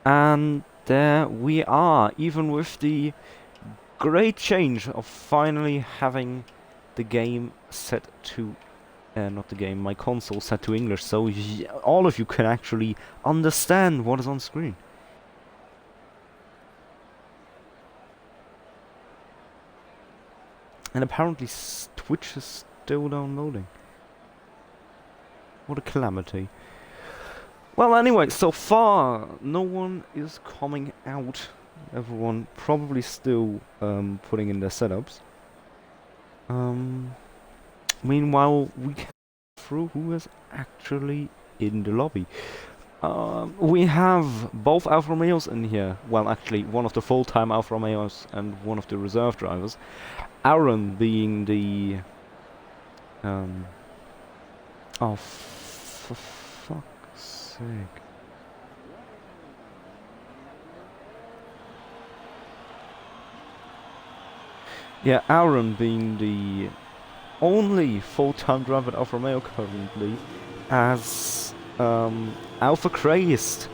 And there we are, even with the great change of finally having the game set to, not the game, my console set to English, so all of you can actually understand what is on screen. And apparently Twitch is still downloading. What a calamity. Well, anyway, so far no one is coming out. Everyone probably still putting in their setups. Meanwhile, we can go through who is actually in the lobby. We have both Alfa Romeos in here. Well, actually, one of the full-time Alfa Romeos and one of the reserve drivers. Aaron being the... Oh, for fuck's sake. Yeah, Aaron being the only full-time driver at Alfa Romeo currently, as Alpha Christ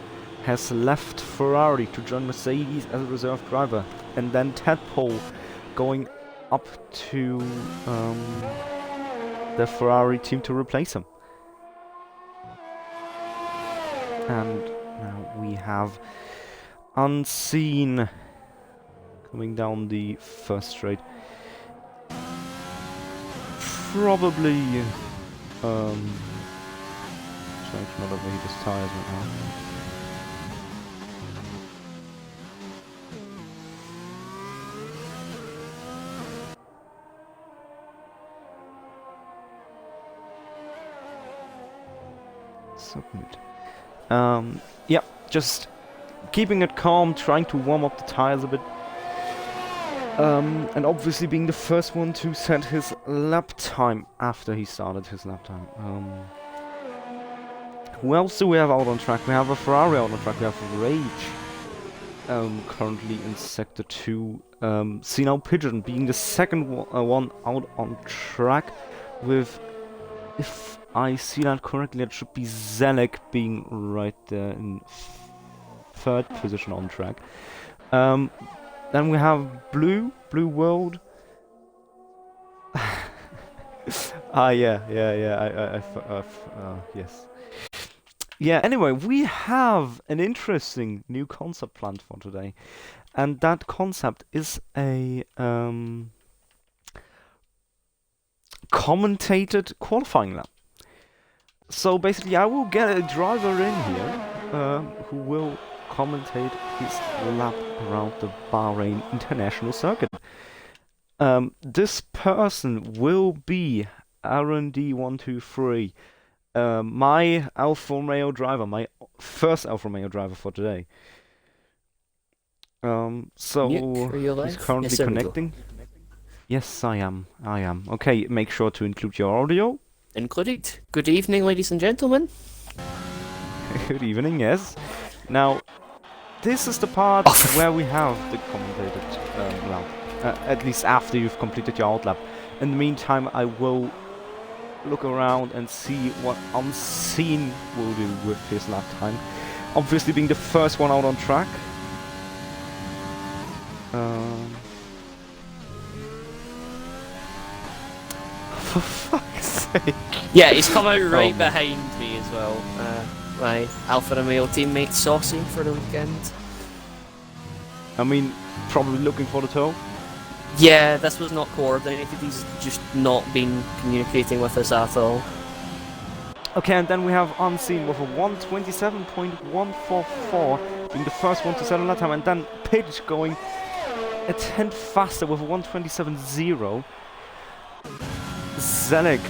has left Ferrari to join Mercedes as a reserve driver, and then Tadpole going up to the Ferrari team to replace him. And now we have Unseen coming down the first straight. Probably trying to not overheat his tires right now. Submit. Yeah, just keeping it calm, trying to warm up the tires a bit. And obviously being the first one to set his lap time after he started his lap time. Who else do we have out on track? We have a Ferrari out on track, we have Rage currently in Sector 2. See now Pigeon being the second one out on track with, if I see that correctly, it should be Zelek being right there in third position on track. Then we have Blue World. Yes. Yeah, anyway, we have an interesting new concept planned for today. And that concept is a commentated qualifying lap. So basically I will get a driver in here who will commentate his lap around the Bahrain International Circuit. This person will be Aaron D123, my Alfa Romeo driver, my first Alfa Romeo driver for today. So he's currently connecting. Yes, I am. Okay, make sure to include your audio. Included. Good evening, ladies and gentlemen. Good evening, yes. Now, this is the part where we have the commentated lap. At least after you've completed your outlap. In the meantime, I will look around and see what Unseen will do with his lap time. Obviously being the first one out on track. For fuck's sake. Yeah, he's come out right behind me as well. My Alfa Romeo teammate Saucy for the weekend. I mean, probably looking for the tow. Yeah, this was not coordinated. He's just not been communicating with us at all. Okay, and then we have Unseen with a 127.144 being the first one to settle that time, and then Pidge going a tenth faster with a 127.0. Zelek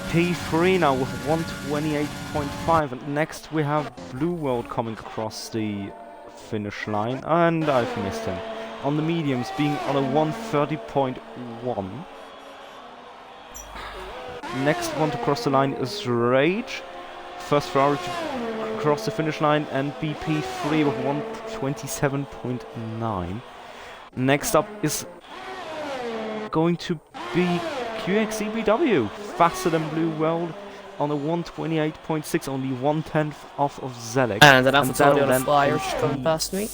P3 now with 128.5, and next we have Blue World coming across the finish line, and I've missed him. On the mediums being on a 130.1. Next one to cross the line is Rage. First Ferrari to cross the finish line, and BP3 with 127.9. Next up is going to be QXCBW, faster than Blue World, on a 128.6, only 1/10 off of Zelek. And an AlphaTauri on a then flyer in just coming past me.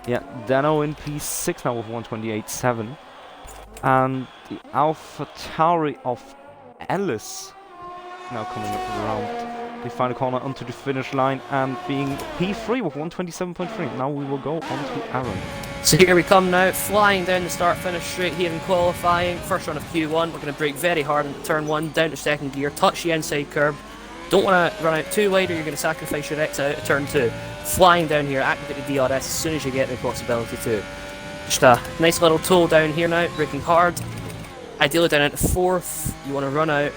Yeah, Dano in P6 now with 128.7. And the AlphaTauri of Ellis now coming up around the final corner onto the finish line and being P3 with 127.3. Now we will go on to Aaron. So here we come now, flying down the start-finish straight here in qualifying. First run of Q1, we're going to brake very hard into turn 1, down to second gear, touch the inside curb. Don't want to run out too wide or you're going to sacrifice your exit out of turn 2. Flying down here, activate the DRS as soon as you get the possibility to. Just a nice little toe down here now, braking hard. Ideally down into 4th, you want to run out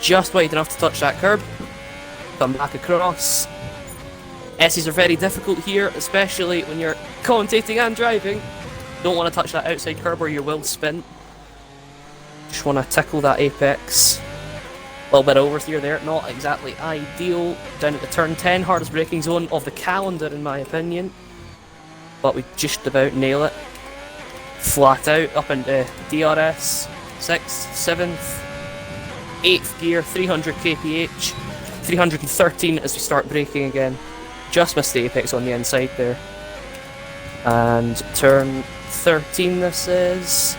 just wide enough to touch that curb. Come back across. S's are very difficult here, especially when you're commentating and driving. Don't want to touch that outside curb or you will spin. Just want to tickle that apex. A little bit over here there, not exactly ideal. Down at the turn 10, hardest braking zone of the calendar in my opinion. But we just about nail it. Flat out, up into DRS, 6th, 7th, 8th gear, 300 kph, 313 as we start braking again. Just missed the apex on the inside there. And turn 13 this is.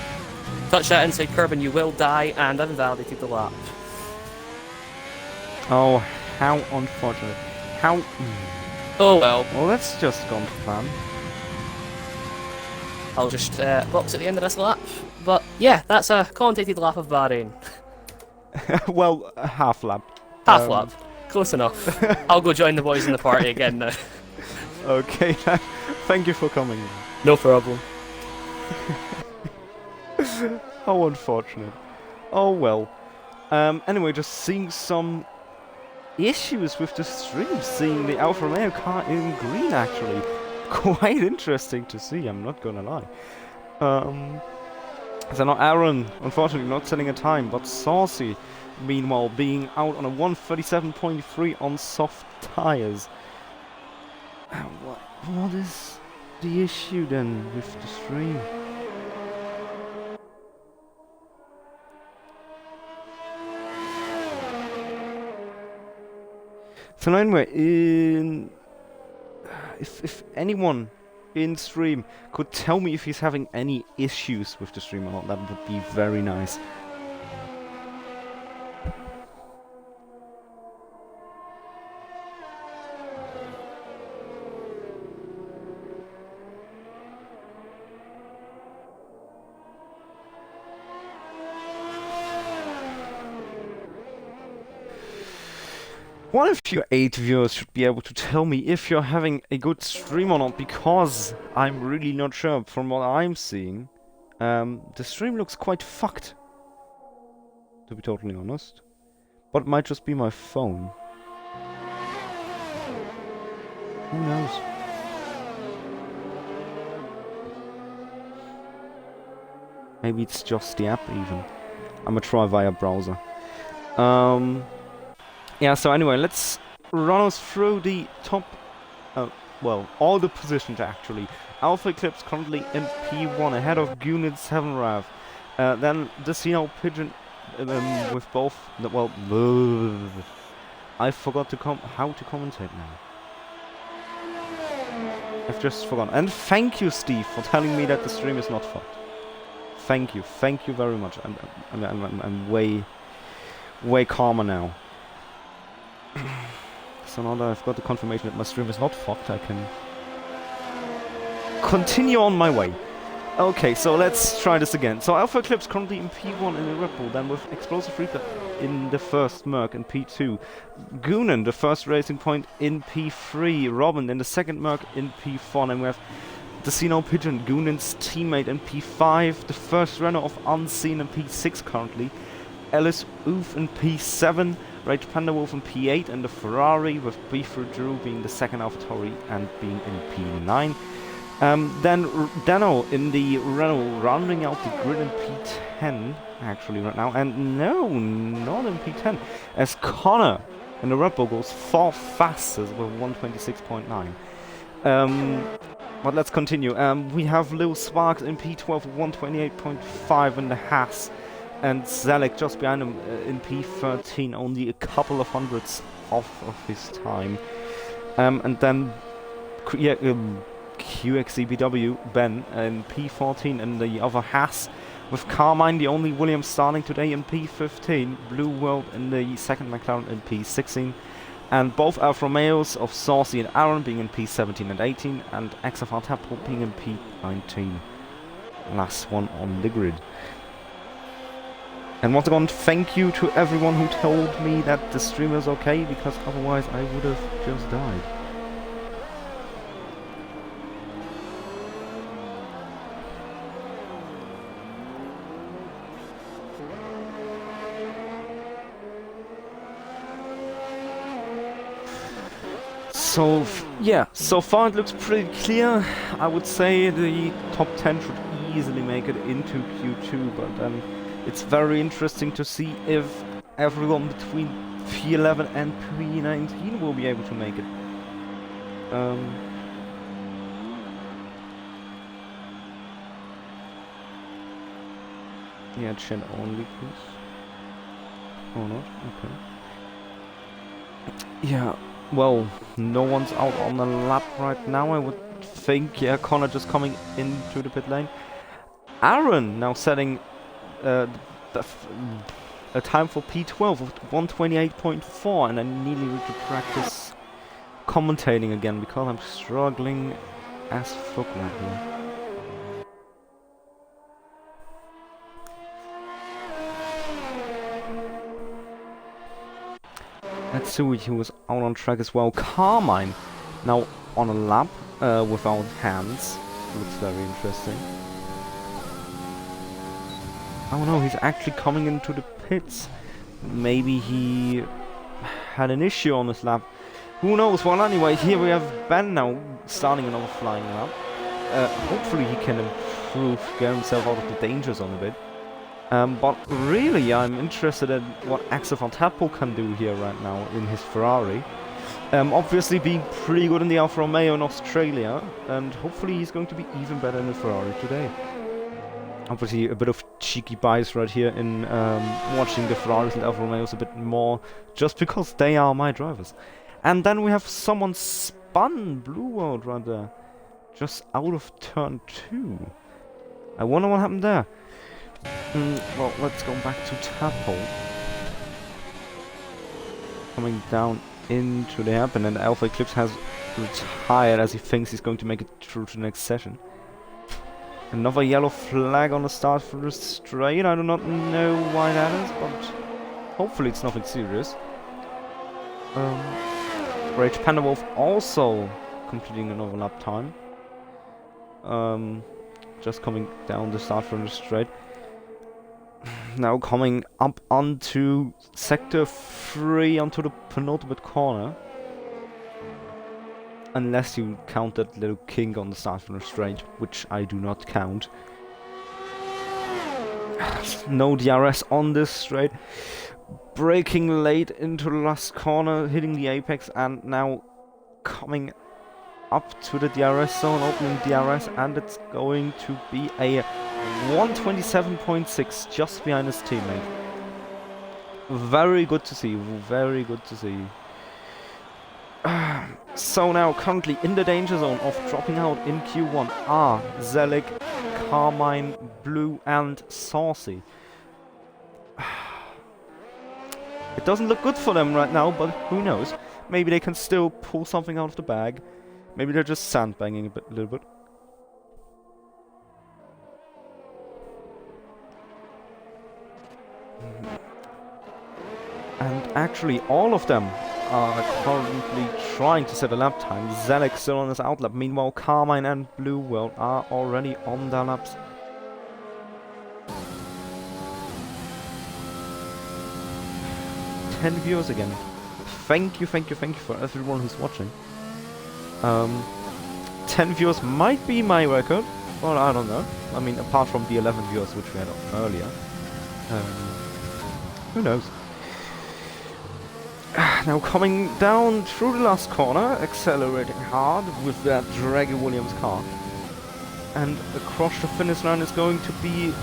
Touch that inside curb and you will die, and I've invalidated the lap. Oh, how unfortunate. How... Oh well. Well, that's just gone to plan. I'll just box at the end of this lap. But yeah, that's a commentated lap of Bahrain. Well, a half lap. Half lap. Close enough. I'll go join the boys in the party again now. Okay, thank you for coming. No problem. How unfortunate. Oh well. Anyway, just seeing some issues with the stream, seeing the Alfa Romeo car in green actually. Quite interesting to see, I'm not gonna lie. So now Aaron, unfortunately not setting a time, but Saucy, meanwhile, being out on a 137.3 on soft tyres. What is the issue then with the stream? So anyway, if anyone in stream could tell me if he's having any issues with the stream or not, that would be very nice. One of you 8 viewers should be able to tell me if you're having a good stream or not, because I'm really not sure. From what I'm seeing, the stream looks quite fucked, to be totally honest. But it might just be my phone. Who knows? Maybe it's just the app even. I'm gonna try via browser. Yeah, so anyway, let's run us through the top, well, all the positions actually. Alpha Eclipse currently in P1 ahead of Gunid 7 Rav. Then Decino Pigeon with both, well, I forgot to how to commentate now. I've just forgotten. And thank you, Steve, for telling me that the stream is not fucked. Thank you very much. I'm way calmer now. So now that I've got the confirmation that my stream is not fucked, I can continue on my way. Okay, so let's try this again. So Alpha Eclipse currently in P1 in the Red Bull, then with Explosive Reaper in the first Merc in P2. Goonan, the first Racing Point, in P3. Robin in the second Merc in P4. And we have Decino Pigeon, Goonan's teammate in P5. The first Renault of Unseen in P6 currently. Ellis Oof in P7. Rage Panda Wolf in P8, and the Ferrari with Beefer Drew being the second AlphaTauri and being in P9. Then Dano in the Renault rounding out the grid in P10 actually right now, and no, not in P10, as Connor in the Red Bull goes far faster with 126.9. But let's continue. We have Lil Sparks in P12 with 128.5 in the Haas. and Zalek just behind him in P13, only a couple of hundredths off of his time. And then QXEBW Ben in P14 and the other Haas, with Carmine the only Williams starting today in P15, Blue World in the second McLaren in P16, and both Alfa Romeos of Saucy and Aaron being in P17 and 18, and XFR Tapple being in P19. Last one on the grid. And once again, thank you to everyone who told me that the stream was okay, because otherwise I would have just died. So, yeah, so far it looks pretty clear. I would say the top 10 should easily make it into Q2, but then it's very interesting to see if everyone between P11 and P19 will be able to make it. Yeah, chat only, please. Or not? Okay. Yeah. Well, no one's out on the lap right now, I would think. Yeah, Connor just coming into the pit lane. Aaron now setting a time for P12 of 1:28.4, and I nearly need to practice commentating again because I'm struggling as fuck right here. Let's see who was out on track as well. Carmine now on a lap without hands. Looks very interesting. Oh no, he's actually coming into the pits. Maybe he had an issue on his lap. Who knows? Well, anyway, here we have Ben now starting another flying lap. Hopefully he can improve, get himself out of the danger zone a bit. But really, I'm interested in what Axel van Tappel can do here right now in his Ferrari. Obviously being pretty good in the Alfa Romeo in Australia, and hopefully he's going to be even better in the Ferrari today. Obviously a bit of cheeky bias right here in watching the Ferraris and Alfa Romeos a bit more, just because they are my drivers. And then we have someone spun Blue World right there, just out of turn 2. I wonder what happened there. Well, let's go back to Tapple. Coming down into the hairpin, and Alpha Eclipse has retired as he thinks he's going to make it through to the next session. Another yellow flag on the start for the straight. I do not know why that is, but hopefully it's nothing serious. Rage Panda Wolf also completing another lap time. Just coming down the start from the straight. Now coming up onto sector 3, onto the penultimate corner. Unless you count that little kink on the start from the straight, which I do not count. No DRS on this straight. Braking late into the last corner, hitting the apex, and now coming up to the DRS zone, opening DRS, and it's going to be a 127.6 just behind his teammate. Very good to see, very good to see. So now currently in the danger zone of dropping out in Q1 are Zelig, Carmine, Blue and Saucy. It doesn't look good for them right now, but who knows? Maybe they can still pull something out of the bag. Maybe they're just sandbanging a little bit. And actually all of them are currently trying to set a lap time. Zelig still on his outlap. Meanwhile, Carmine and Blue World are already on their laps. Ten viewers again. Thank you for everyone who's watching. 10 viewers might be my record. Well, I don't know. I mean, apart from the 11 viewers which we had earlier. Who knows? Now coming down through the last corner, accelerating hard with that Draggy Williams car. And across the finish line is going to be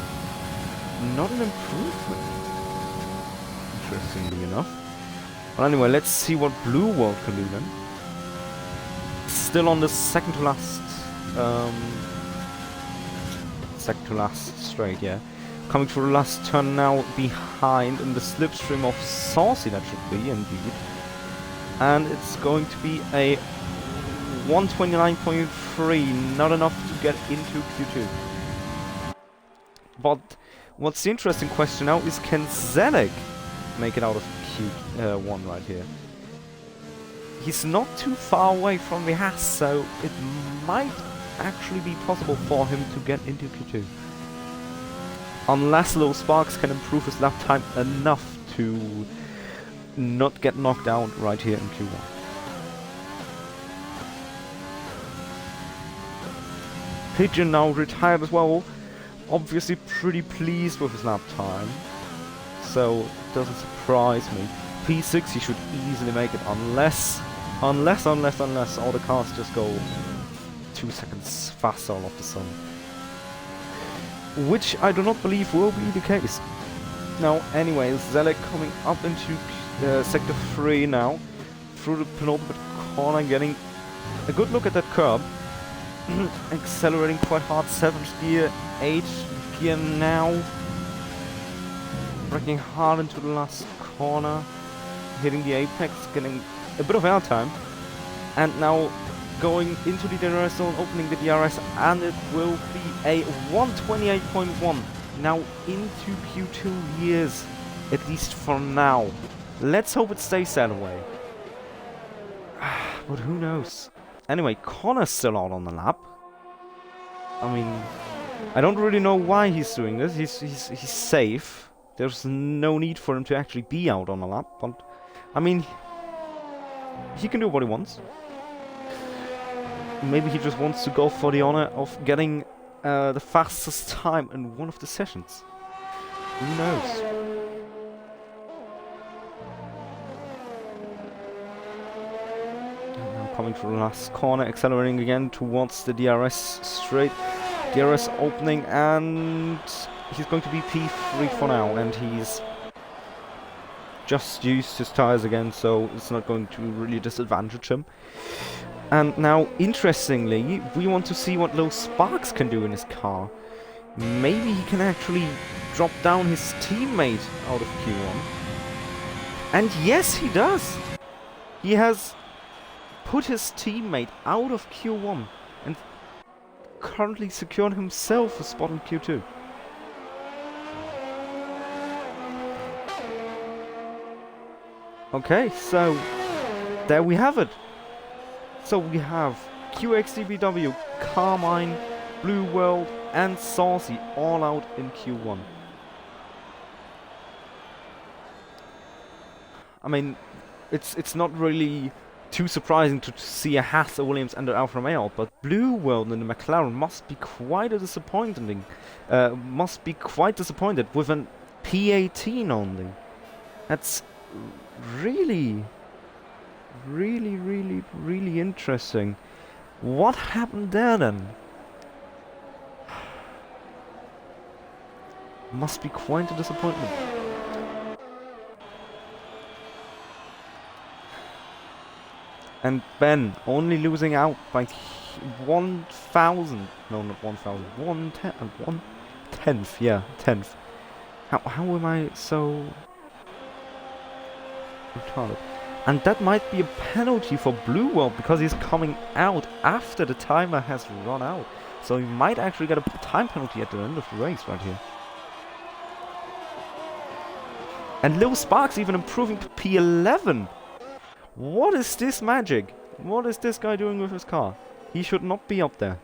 not an improvement, interestingly enough. But anyway, let's see what Blue World can do then. Still on the second to last straight, yeah. Coming through the last turn now, behind in the slipstream of Saucy, that should be, indeed. And it's going to be a 129.3, not enough to get into Q2. But what's the interesting question now is, can Zelek make it out of Q1 right here? He's not too far away from the Haas, so it might actually be possible for him to get into Q2. Unless Low Sparks can improve his lap time enough to not get knocked out right here in Q1. Pigeon now retired as well. Obviously pretty pleased with his lap time. So it doesn't surprise me. P6 he should easily make it unless all the cars just go 2 seconds faster all of the sudden. Which I do not believe will be the case. Now anyways, Zelek coming up into sector 3 now. Through the penultimate corner, getting a good look at that curb. Accelerating quite hard, 7th gear, 8th gear now. Braking hard into the last corner. Hitting the apex, getting a bit of airtime. And now going into the DRS zone, opening the DRS, and it will be a 128.1. Now into Q2 years, at least for now. Let's hope it stays that way. But who knows? Anyway, Connor's still out on the lap. I mean, I don't really know why he's doing this. He's safe. There's no need for him to actually be out on the lap, but I mean, he can do what he wants. Maybe he just wants to go for the honor of getting the fastest time in one of the sessions. Who knows? And now coming through the last corner, accelerating again towards the DRS straight. DRS opening, and he's going to be P3 for now, and he's just used his tires again, so it's not going to really disadvantage him. And now, interestingly, we want to see what Low Sparks can do in his car. Maybe he can actually drop down his teammate out of Q1. And yes, he does! He has put his teammate out of Q1 and currently secured himself a spot in Q2. Okay, so there we have it. So we have QXDBW, Carmine, Blue World and Saucy all out in Q1. I mean, it's not really too surprising to see a Haas, a Williams and an Alfa Romeo, but Blue World and the McLaren must be quite disappointed with an P18 only. That's really interesting. What happened there then? Must be quite a disappointment. And Ben only losing out by 1,000. No, not 1,000. 1/10th. Yeah, 10th. How am I so retarded? And that might be a penalty for Blue World because he's coming out after the timer has run out. So he might actually get a time penalty at the end of the race right here. And Lil Sparks even improving to P11. What is this magic? What is this guy doing with his car? He should not be up there.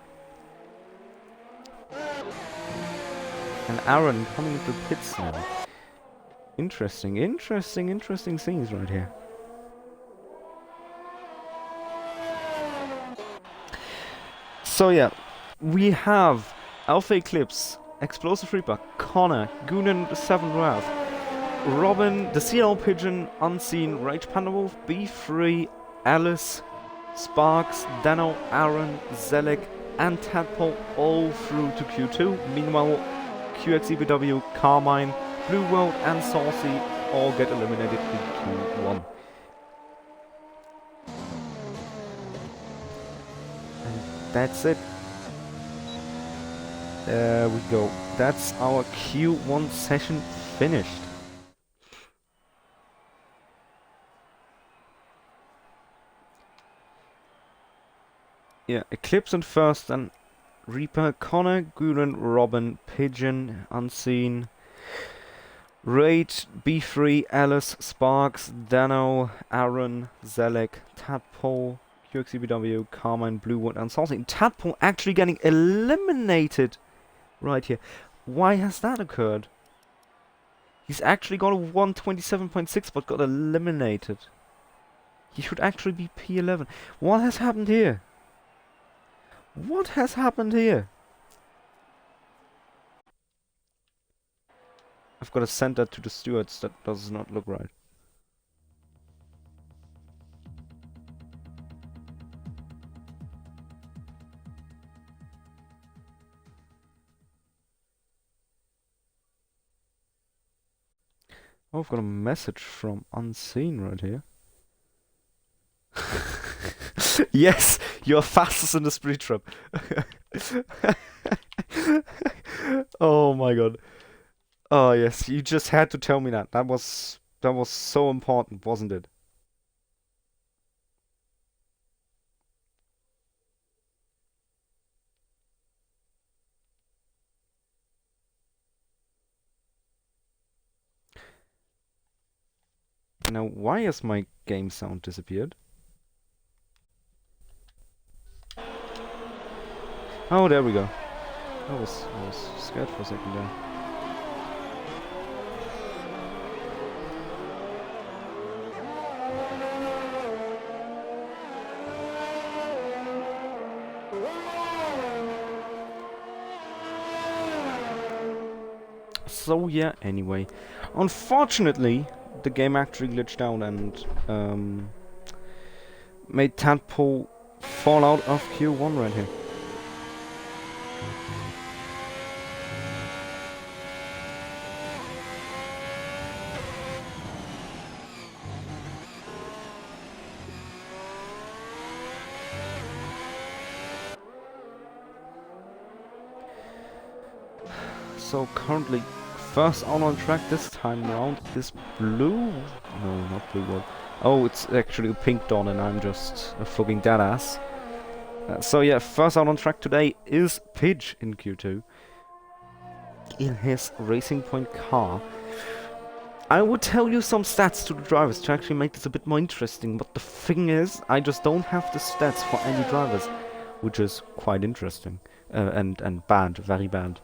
And Aaron coming into the pits now. Interesting scenes right here. So yeah, we have Alpha Eclipse, Explosive Reaper, Connor, Goonan the 7th Wrath, Robin, the CL Pigeon, Unseen, Rage Panda Wolf, B3, Alice, Sparks, Dano, Aaron, Zelek and Tadpole all through to Q2. Meanwhile, QXEBW, Carmine, Blue World and Saucy all get eliminated in Q1. And that's it. There we go. That's our Q1 session finished. Yeah, Eclipse in first, and Reaper, Connor, Gulen, Robin, Pigeon, Unseen, Raid, B3, Alice, Sparks, Dano, Aaron, Zelek, Tadpole, QXEBW, Carmine, Bluewood, and Saucy. Tadpole actually getting eliminated right here. Why has that occurred? He's actually got a 127.6 but got eliminated. He should actually be P11. What has happened here? What has happened here? I've got to send that to the stewards. That does not look right. Oh, I've got a message from Unseen right here. Yes, you're fastest in the sprint trap. Oh my god. Oh yes, you just had to tell me that. That was so important, wasn't it? Now, why has my game sound disappeared? Oh, there we go. I was scared for a second there. So yeah, anyway. Unfortunately, the game actually glitched out and made Tadpole fall out of Q1 right here. So currently, first out on track this time around is Blue. No, not Blue World. Oh, it's actually a Pink Dawn, and I'm just a fucking deadass. So yeah, first out on track today is Pidge in Q2 in his Racing Point car. I would tell you some stats to the drivers to actually make this a bit more interesting, but the thing is, I just don't have the stats for any drivers, which is quite interesting and bad, very bad.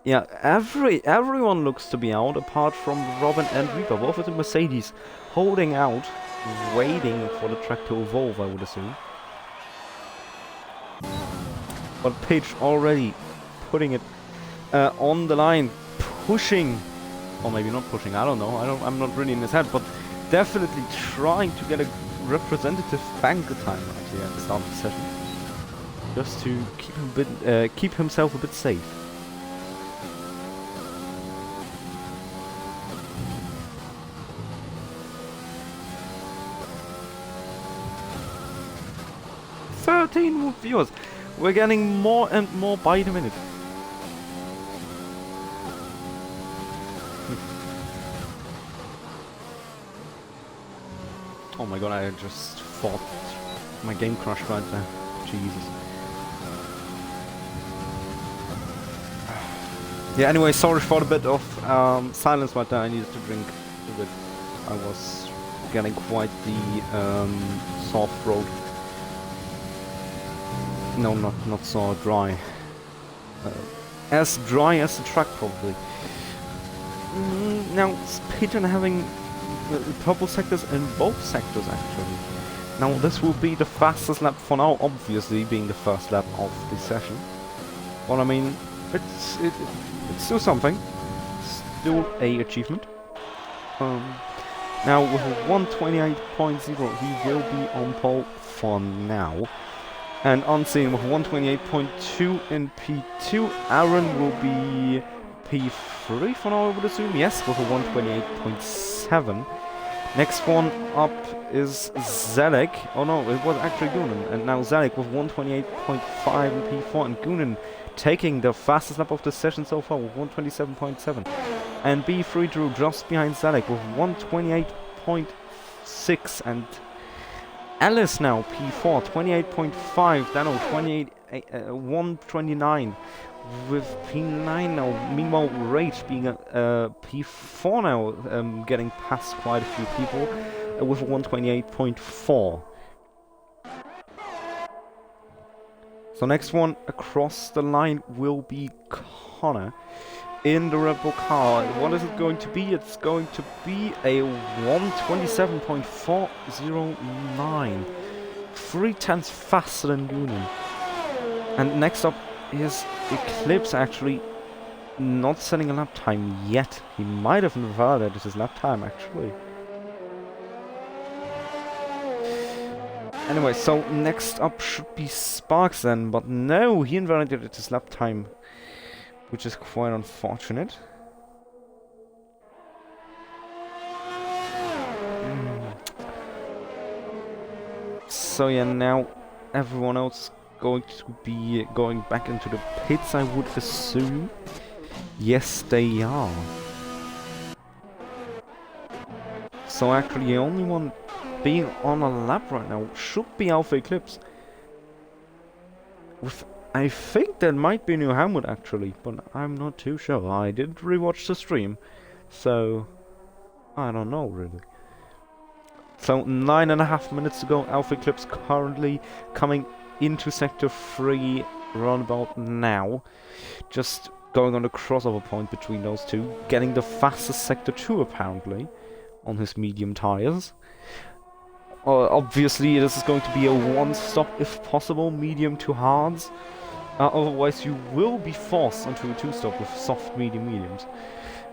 Yeah, everyone looks to be out apart from Robin and Reaper, both with the Mercedes holding out, waiting for the track to evolve, I would assume. But Pidge already putting it on the line, pushing, or maybe not pushing, I don't know, I'm not really in his head, but definitely trying to get a representative banker time right here at the start of the session. Just to keep him keep himself a bit safe. "13 viewers. We're getting more and more by the minute." Oh my god, I just thought my game crashed right there. Jesus. Yeah, anyway, sorry for the bit of silence right there. I needed to drink a bit. I was getting quite the sore throat. No, not sore, dry. As dry as the track, probably. Now, Pigeon having purple sectors in both sectors, actually. Now, this will be the fastest lap for now, obviously, being the first lap of the session. But I mean, it's still something. Still a achievement. Now with a 128.0, he will be on pole for now. And Unseen with 128.2 in P2. Aaron will be P3 for now, I would assume. Yes, with a 128.7. Next one up is Zelek. Oh no, it was actually Gunan. And now Zelek with 128.5 in P4. And Gunan taking the fastest lap of the session so far with 127.7. And B3 Drew just behind Zelek with 128.6. And Alice now P4 28.5. Dano 129 with P9 now. Meanwhile, Rage being a P4 now, getting past quite a few people with 128.4. So next one across the line will be Connor in the Red Bull car. What is it going to be? It's going to be a 127.409. 3/10 faster than Gunan. And next up is Eclipse, actually not setting a lap time yet. He might have invalidated his lap time, actually. Anyway, so next up should be Sparks then, but no, he invalidated his lap time, which is quite unfortunate. So yeah, now everyone else going to be going back into the pits, I would assume. Yes, they are. So actually, the only one being on a lap right now should be Alpha Eclipse. With, I think that might be a new helmet actually, but I'm not too sure. I didn't rewatch the stream, so I don't know really. So 9.5 minutes to go. Alpha Eclipse currently coming into Sector 3 roundabout now. Just going on the crossover point between those two. Getting the fastest Sector 2 apparently on his medium tires. Obviously this is going to be a one-stop if possible, medium to hards. Otherwise you will be forced onto a two-stop with soft mediums.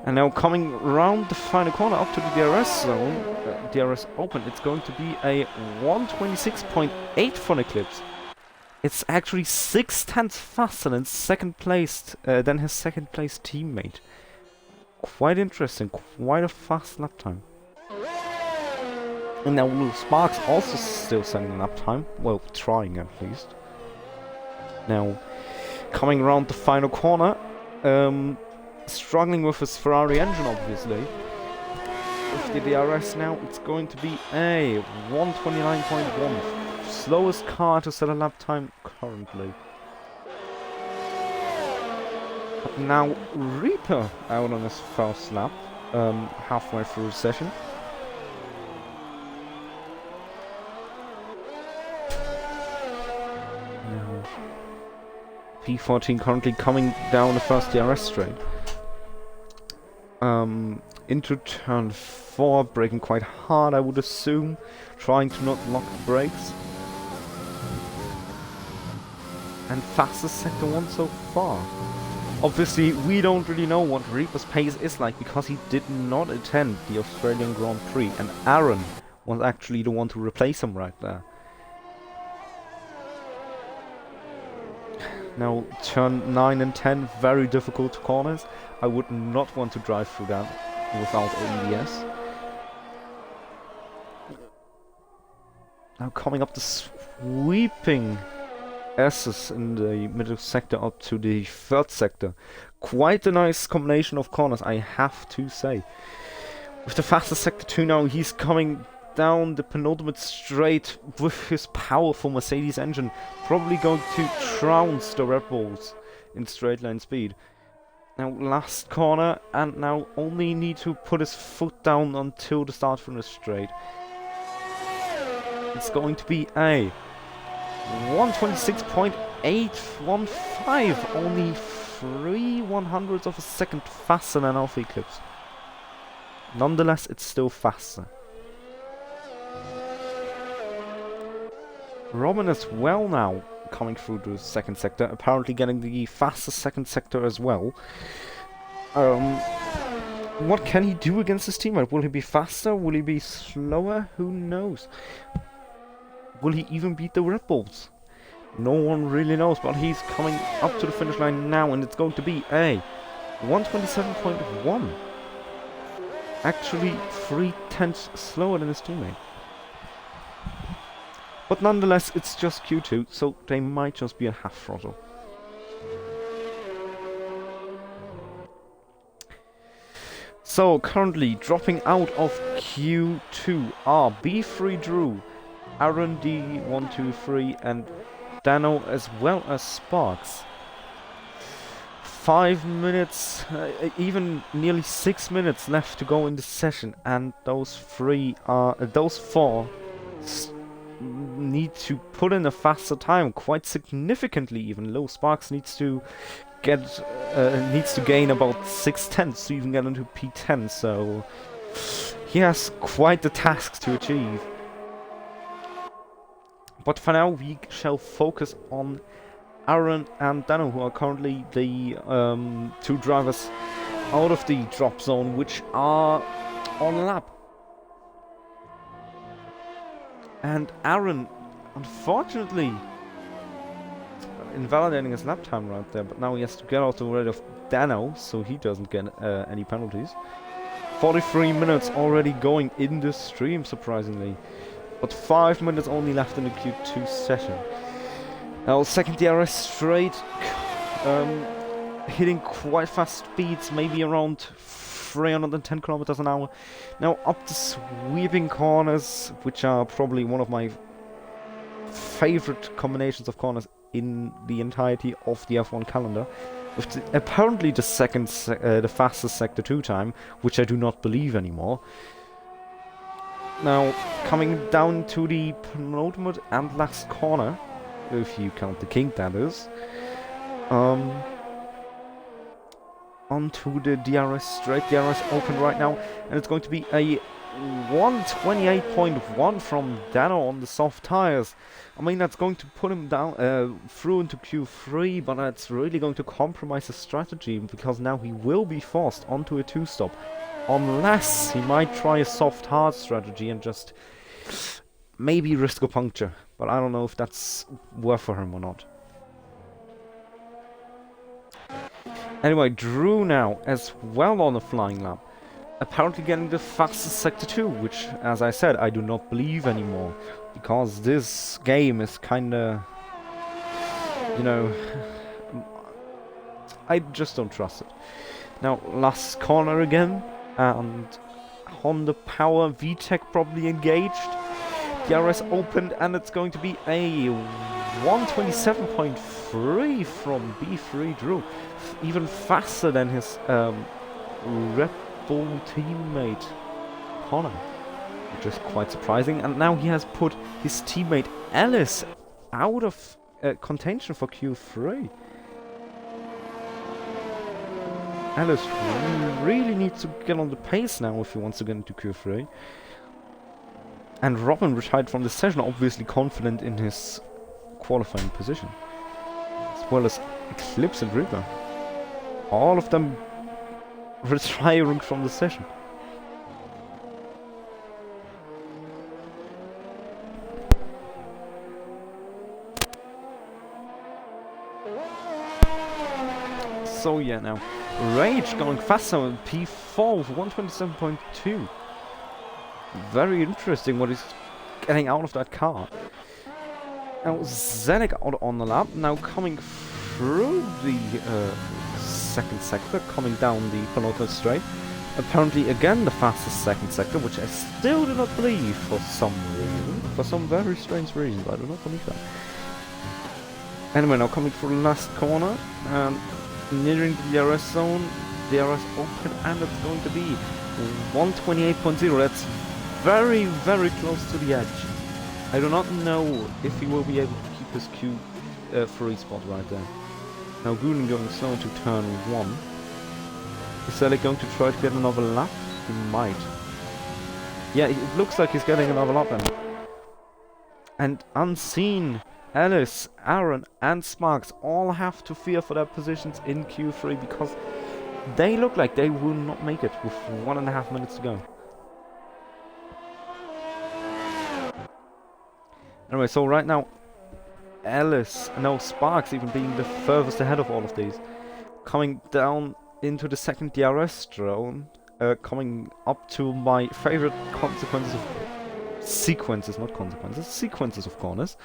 And now coming round the final corner up to the DRS zone, DRS open, it's going to be a 126.8 for Eclipse. It's actually 6/10 faster than his second place teammate. Quite interesting, quite a fast lap time. And now Blue Sparks also still setting an up time, well, trying at least. Now, coming around the final corner, struggling with his Ferrari engine obviously. With the DRS now, it's going to be a 129.1. Slowest car to set a lap time currently. But now Reaper out on his first lap, halfway through the session. Now P14 currently coming down the first DRS straight. Into turn 4, braking quite hard I would assume, trying to not lock the brakes. And fastest sector 1 so far. Obviously we don't really know what Reaper's pace is like because he did not attend the Australian Grand Prix and Aaron was actually the one to replace him right there. Now turn 9 and 10, very difficult corners. I would not want to drive through that without ABS. Now coming up the sweeping S's in the middle sector up to the third sector. Quite a nice combination of corners, I have to say. With the fastest sector 2 now, he's coming down the penultimate straight with his powerful Mercedes engine, probably going to trounce the Red Bulls in straight line speed. Now last corner, and now only need to put his foot down until the start from the straight. It's going to be a 126.815, only 3/100ths of a second faster than Alpha Eclipse. Nonetheless, it's still faster. Robin as well now coming through the second sector, apparently getting the fastest second sector as well. What can he do against his teammate? Will he be faster? Will he be slower? Who knows? Will he even beat the Red Bulls? No one really knows, but he's coming up to the finish line now, and it's going to be a 127.1. Actually 3/10 slower than his teammate. But nonetheless, it's just Q2, so they might just be a half throttle. So currently dropping out of Q2 are B3 Drew, Aaron D123 and Dano, as well as Sparks. 5 minutes, even nearly 6 minutes left to go in the session, and those four need to put in a faster time, quite significantly even. Low Sparks needs to gain about 6/10 to even get into P10, so he has quite the task to achieve. But for now, we shall focus on Aaron and Dano, who are currently the two drivers out of the drop zone, which are on lap. And Aaron, unfortunately, invalidating his lap time right there, but now he has to get out the way of Dano, so he doesn't get any penalties. 43 minutes already going in the stream, surprisingly. But 5 minutes only left in the Q2 session. Now, second DRS straight, hitting quite fast speeds, maybe around 310 kilometers an hour. Now up the sweeping corners, which are probably one of my favorite combinations of corners in the entirety of the F1 calendar. With apparently the fastest Sector 2 time, which I do not believe anymore. Now, coming down to the penultimate and last corner, if you count the kink, that is. Onto the DRS straight. DRS open right now, and it's going to be a 128.1 from Dano on the soft tires. I mean, that's going to put him down through into Q3, but that's really going to compromise his strategy, because now he will be forced onto a 2-stop. Unless he might try a soft hard strategy and just maybe risk a puncture. But I don't know if that's worth for him or not. Anyway, Drew now as well on a flying lap. Apparently getting the fastest Sector 2, which, as I said, I do not believe anymore. Because this game is kinda... you know... I just don't trust it. Now, last corner again. And Honda Power VTEC probably engaged. DRS opened, and it's going to be a 127.3 from B3 Drew. Even faster than his Red Bull teammate Connor, which is quite surprising. And now he has put his teammate Ellis out of contention for Q3. Ellis really needs to get on the pace now if he wants to get into Q3. And Robin retired from the session, obviously confident in his qualifying position. As well as Eclipse and River. All of them retiring from the session. So yeah, now Rage going faster on P4 with 127.2. Very interesting what he's getting out of that car. Now Zenek out on the lap, now coming through the second sector, coming down the penultimate straight. Apparently again the fastest second sector, which I still do not believe for some reason. For some very strange reason, but I do not believe that. Anyway, now coming through the last corner and nearing the DRS zone. DRS open, and it's going to be 128.0. That's very, very close to the edge. I do not know if he will be able to keep his Q3 spot right there. Now Gooden going slow into turn 1. Is Selig going to try to get another lap? He might. Yeah, it looks like he's getting another lap then. And unseen, Ellis, Aaron and Sparks all have to fear for their positions in Q3, because they look like they will not make it with 1.5 minutes to go. Anyway, so right now Ellis, no, Sparks even being the furthest ahead of all of these. Coming down into the second DRS drone, coming up to my favorite consequences of sequences, not consequences, sequences of corners.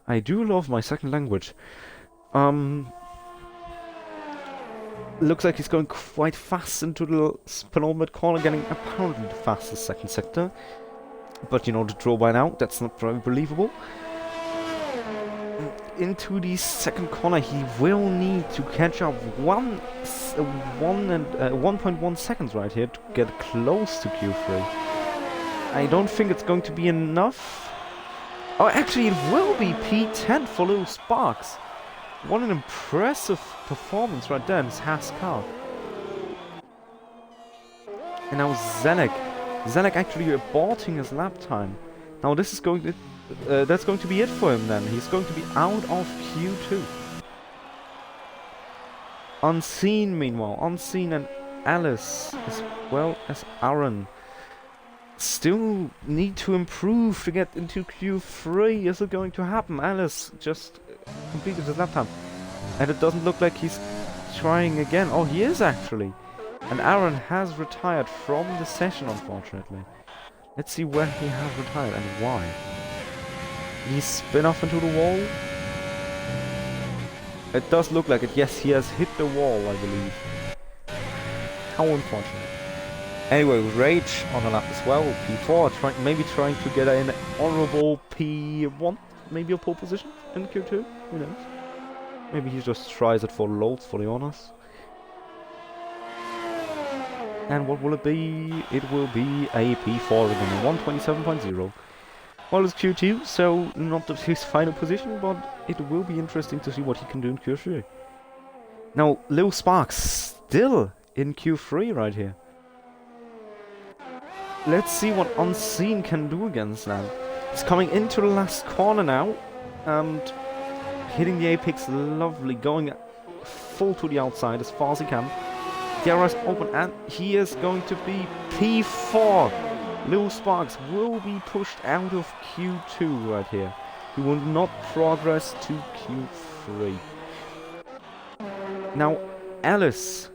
I do love my second language. Looks like he's going quite fast into the penultimate corner, getting apparently the fastest second sector. But you know the draw by now, that's not very believable. Into the second corner, he will need to catch up 1.1 seconds right here to get close to Q3. I don't think it's going to be enough. Oh, actually, it will be P10 for Little Sparks. What an impressive performance right there in his Haas car. And now Zenek. Zenek actually aborting his lap time. Now this is going to... that's going to be it for him then. He's going to be out of Q2. Unseen, meanwhile. Unseen and Alice, as well as Aaron, still need to improve to get into Q3. Is it going to happen? Alice just completed his lap time. And it doesn't look like he's trying again. Oh, he is actually. And Aaron has retired from the session, unfortunately. Let's see where he has retired and why. Did he spin off into the wall? It does look like it. Yes, he has hit the wall, I believe. How unfortunate. Anyway, Rage on a lap as well. P4, maybe trying to get an honorable P1. Maybe a pole position in Q2. Who knows? Maybe he just tries it for loads, for the honors. And what will it be? It will be a P4 again, 127.0. Well, it's Q2, so not his final position, but it will be interesting to see what he can do in Q3. Now, Lil Sparks still in Q3 right here. Let's see what Unseen can do against that. He's coming into the last corner now, and hitting the apex lovely, going full to the outside as far as he can. DRS open, and he is going to be P4. Lil Sparks will be pushed out of Q2 right here. He will not progress to Q3. Now, Alice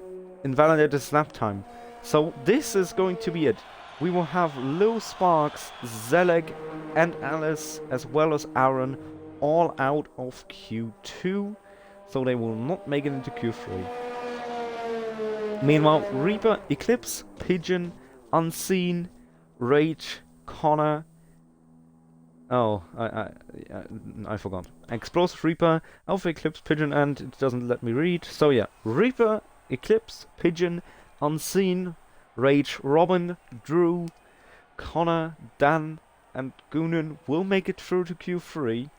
invalidated his lap time. So this is going to be it. We will have Lil Sparks, Zeleg, and Alice, as well as Aaron, all out of Q2. So they will not make it into Q3. Meanwhile, Reaper, Eclipse, Pigeon, Unseen, Rage, Connor. Oh, I forgot. Explosive, Reaper, Alpha, Eclipse, Pigeon, and it doesn't let me read. So yeah, Reaper, Eclipse, Pigeon, Unseen, Rage, Robin, Drew, Connor, Dan, and Goonan will make it through to Q3,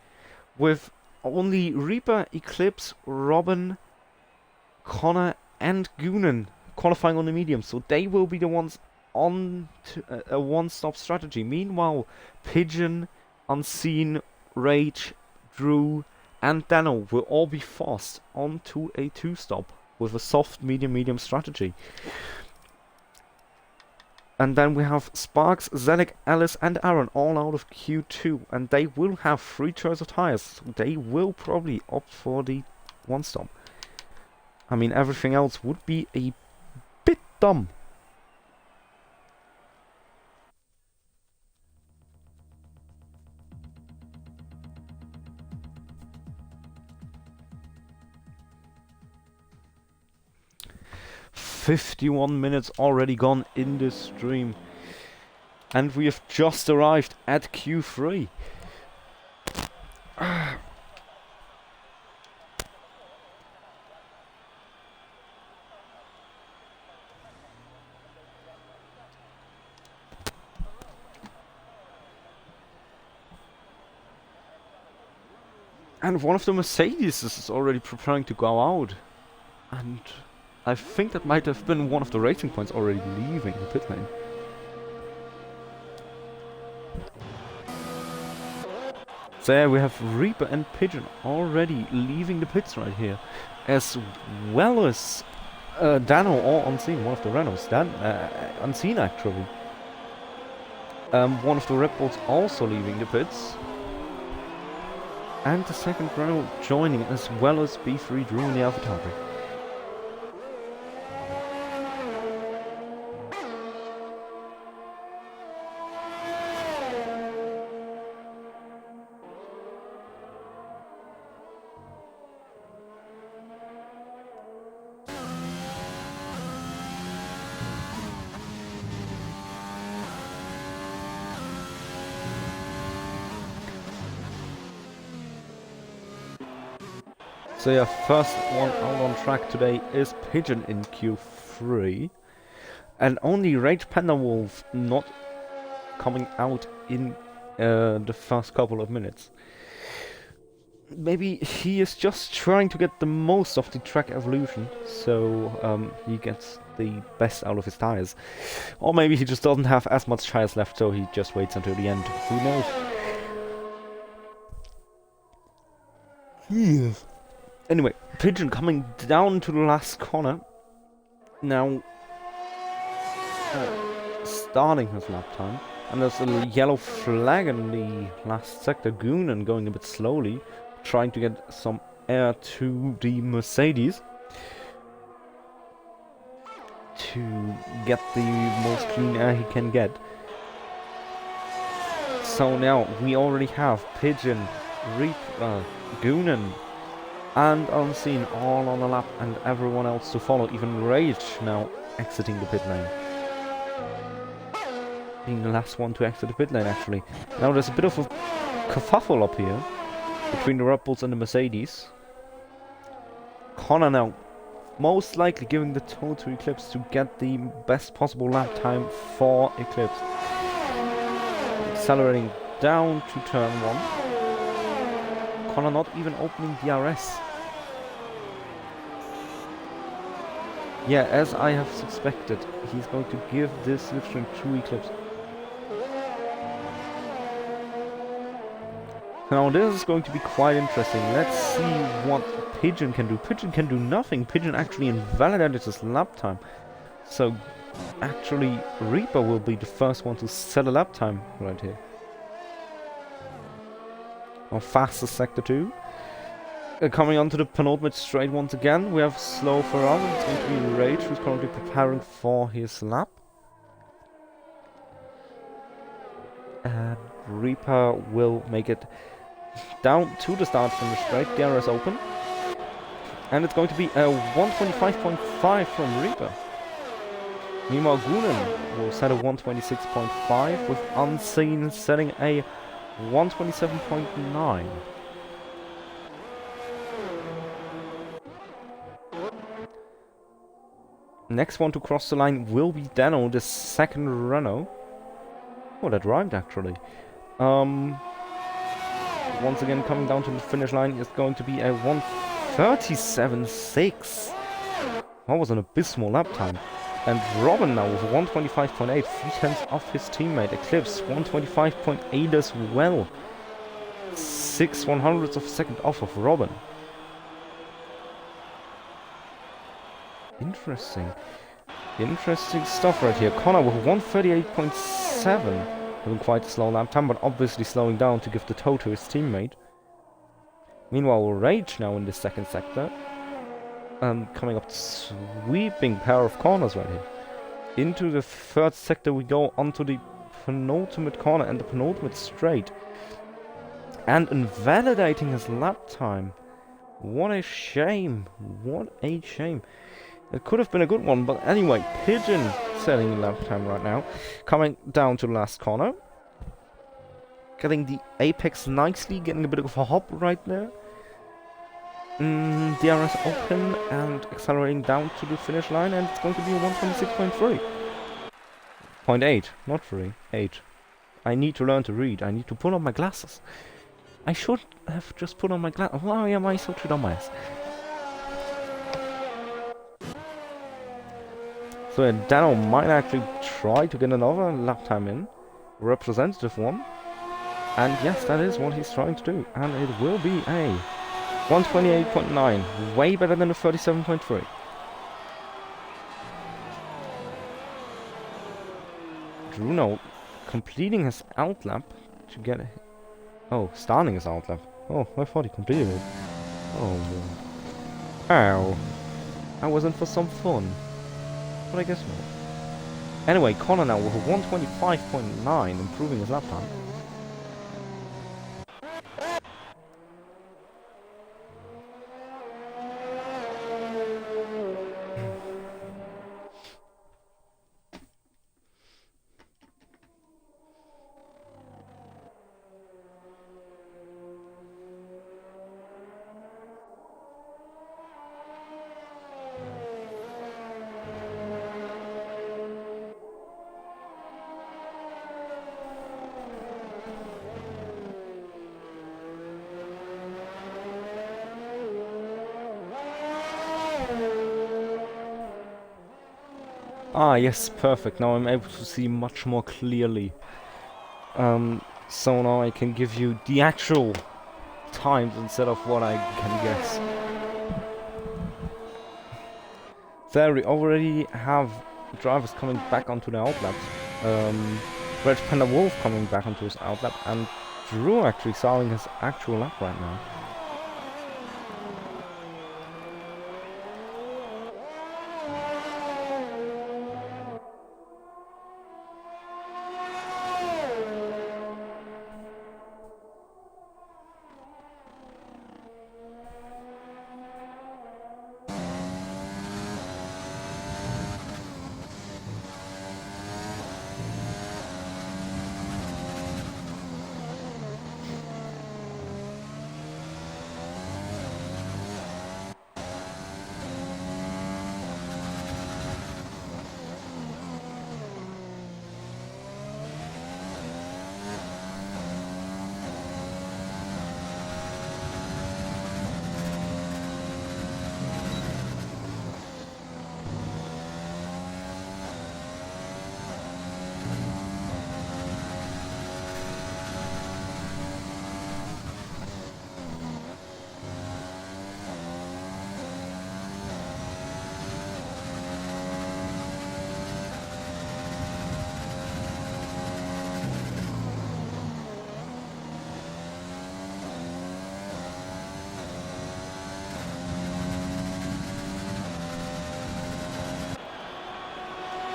with only Reaper, Eclipse, Robin, Connor, and Goonan qualifying on the medium, so they will be the ones on a one-stop strategy. Meanwhile, Pigeon, Unseen, Rage, Drew, and Dano will all be forced onto a two-stop with a soft medium strategy. And then we have Sparks, Zenek, Alice, and Aaron all out of Q2, and they will have free choice of tires, so they will probably opt for the one-stop. I mean, everything else would be a bit dumb. "51 minutes already gone in this stream, and we have just arrived at Q3. And one of the Mercedes is already preparing to go out. And I think that might have been one of the racing points already leaving the pit lane. So yeah, we have Reaper and Pigeon already leaving the pits right here. As well as Dano or Unseen, one of the Renaults. Unseen actually. One of the Red Bulls also leaving the pits. And the second Renault joining, as well as B3 Drew in the AlphaTauri. So yeah, first one out on track today is Pigeon in Q3. And only Rage Panda Wolf not coming out in the first couple of minutes. Maybe he is just trying to get the most of the track evolution, so he gets the best out of his tires. Or maybe he just doesn't have as much tires left, so he just waits until the end. Who knows? Anyway, Pigeon coming down to the last corner. Now, starting his lap time. And there's a yellow flag in the last sector. Goonan going a bit slowly, trying to get some air to the Mercedes. To get the most clean air he can get. So now, we already have Pigeon, Goonan, and Unseen all on the lap, and everyone else to follow, even Rage now exiting the pit lane. Being the last one to exit the pit lane, actually. Now there's a bit of a kerfuffle up here between the Red Bulls and the Mercedes. Connor now most likely giving the toe to Eclipse to get the best possible lap time for Eclipse. Accelerating down to turn 1. Connor not even opening DRS. Yeah, as I have suspected, he's going to give this slipstream to Eclipse. Now this is going to be quite interesting. Let's see what Pigeon can do. Pigeon can do nothing. Pigeon actually invalidated his lap time. So actually Reaper will be the first one to set a lap time right here. On fastest sector 2. Coming onto the penultimate straight once again, we have slow Ferrari. It's going to be Rage, who's currently preparing for his lap. And Reaper will make it down to the start finish straight. DRS open. And it's going to be a 125.5 from Reaper. Meanwhile, Goonan will set a 126.5 with Unseen setting a 127.9. Next one to cross the line will be Dano, the second Renault. Oh, that rhymed actually. Once again, coming down to the finish line is going to be a 137.6. That was an abysmal lap time. And Robin now with 125.8, 3/10 off his teammate. Eclipse 125.8 as well. 6/100ths of a second off of Robin. Interesting. Interesting stuff right here. Connor with 138.7. Having quite a slow lap time, but obviously slowing down to give the toe to his teammate. Meanwhile, Rage now in the second sector. Coming up sweeping pair of corners right here. Into the third sector we go onto the penultimate corner and the penultimate straight. And invalidating his lap time. What a shame. What a shame. It could have been a good one, but anyway, Pigeon setting lap time right now. Coming down to the last corner. Getting the apex nicely, getting a bit of a hop right there. DRS open and accelerating down to the finish line, and it's going to be a 126.3. 0.8, not 3, 8. I need to learn to read. I need to put on my glasses. I should have just put on my glasses. Why am I so dumbass? So Dano might actually try to get another lap time in. Representative one. And yes, that is what he's trying to do. And it will be a 128.9, way better than the 37.3. Bruno completing his outlap to get a... Oh, starting his outlap. Oh, I thought he completed it. Oh, ow. I was in for some fun. But I guess not. Anyway, Connor now with a 125.9, improving his lap time. Ah, yes, perfect. Now I'm able to see much more clearly. So now I can give you the actual times instead of what I can guess. There we already have drivers coming back onto the outlap. Red Panda Wolf coming back onto his outlap, and Drew actually starting his actual lap right now.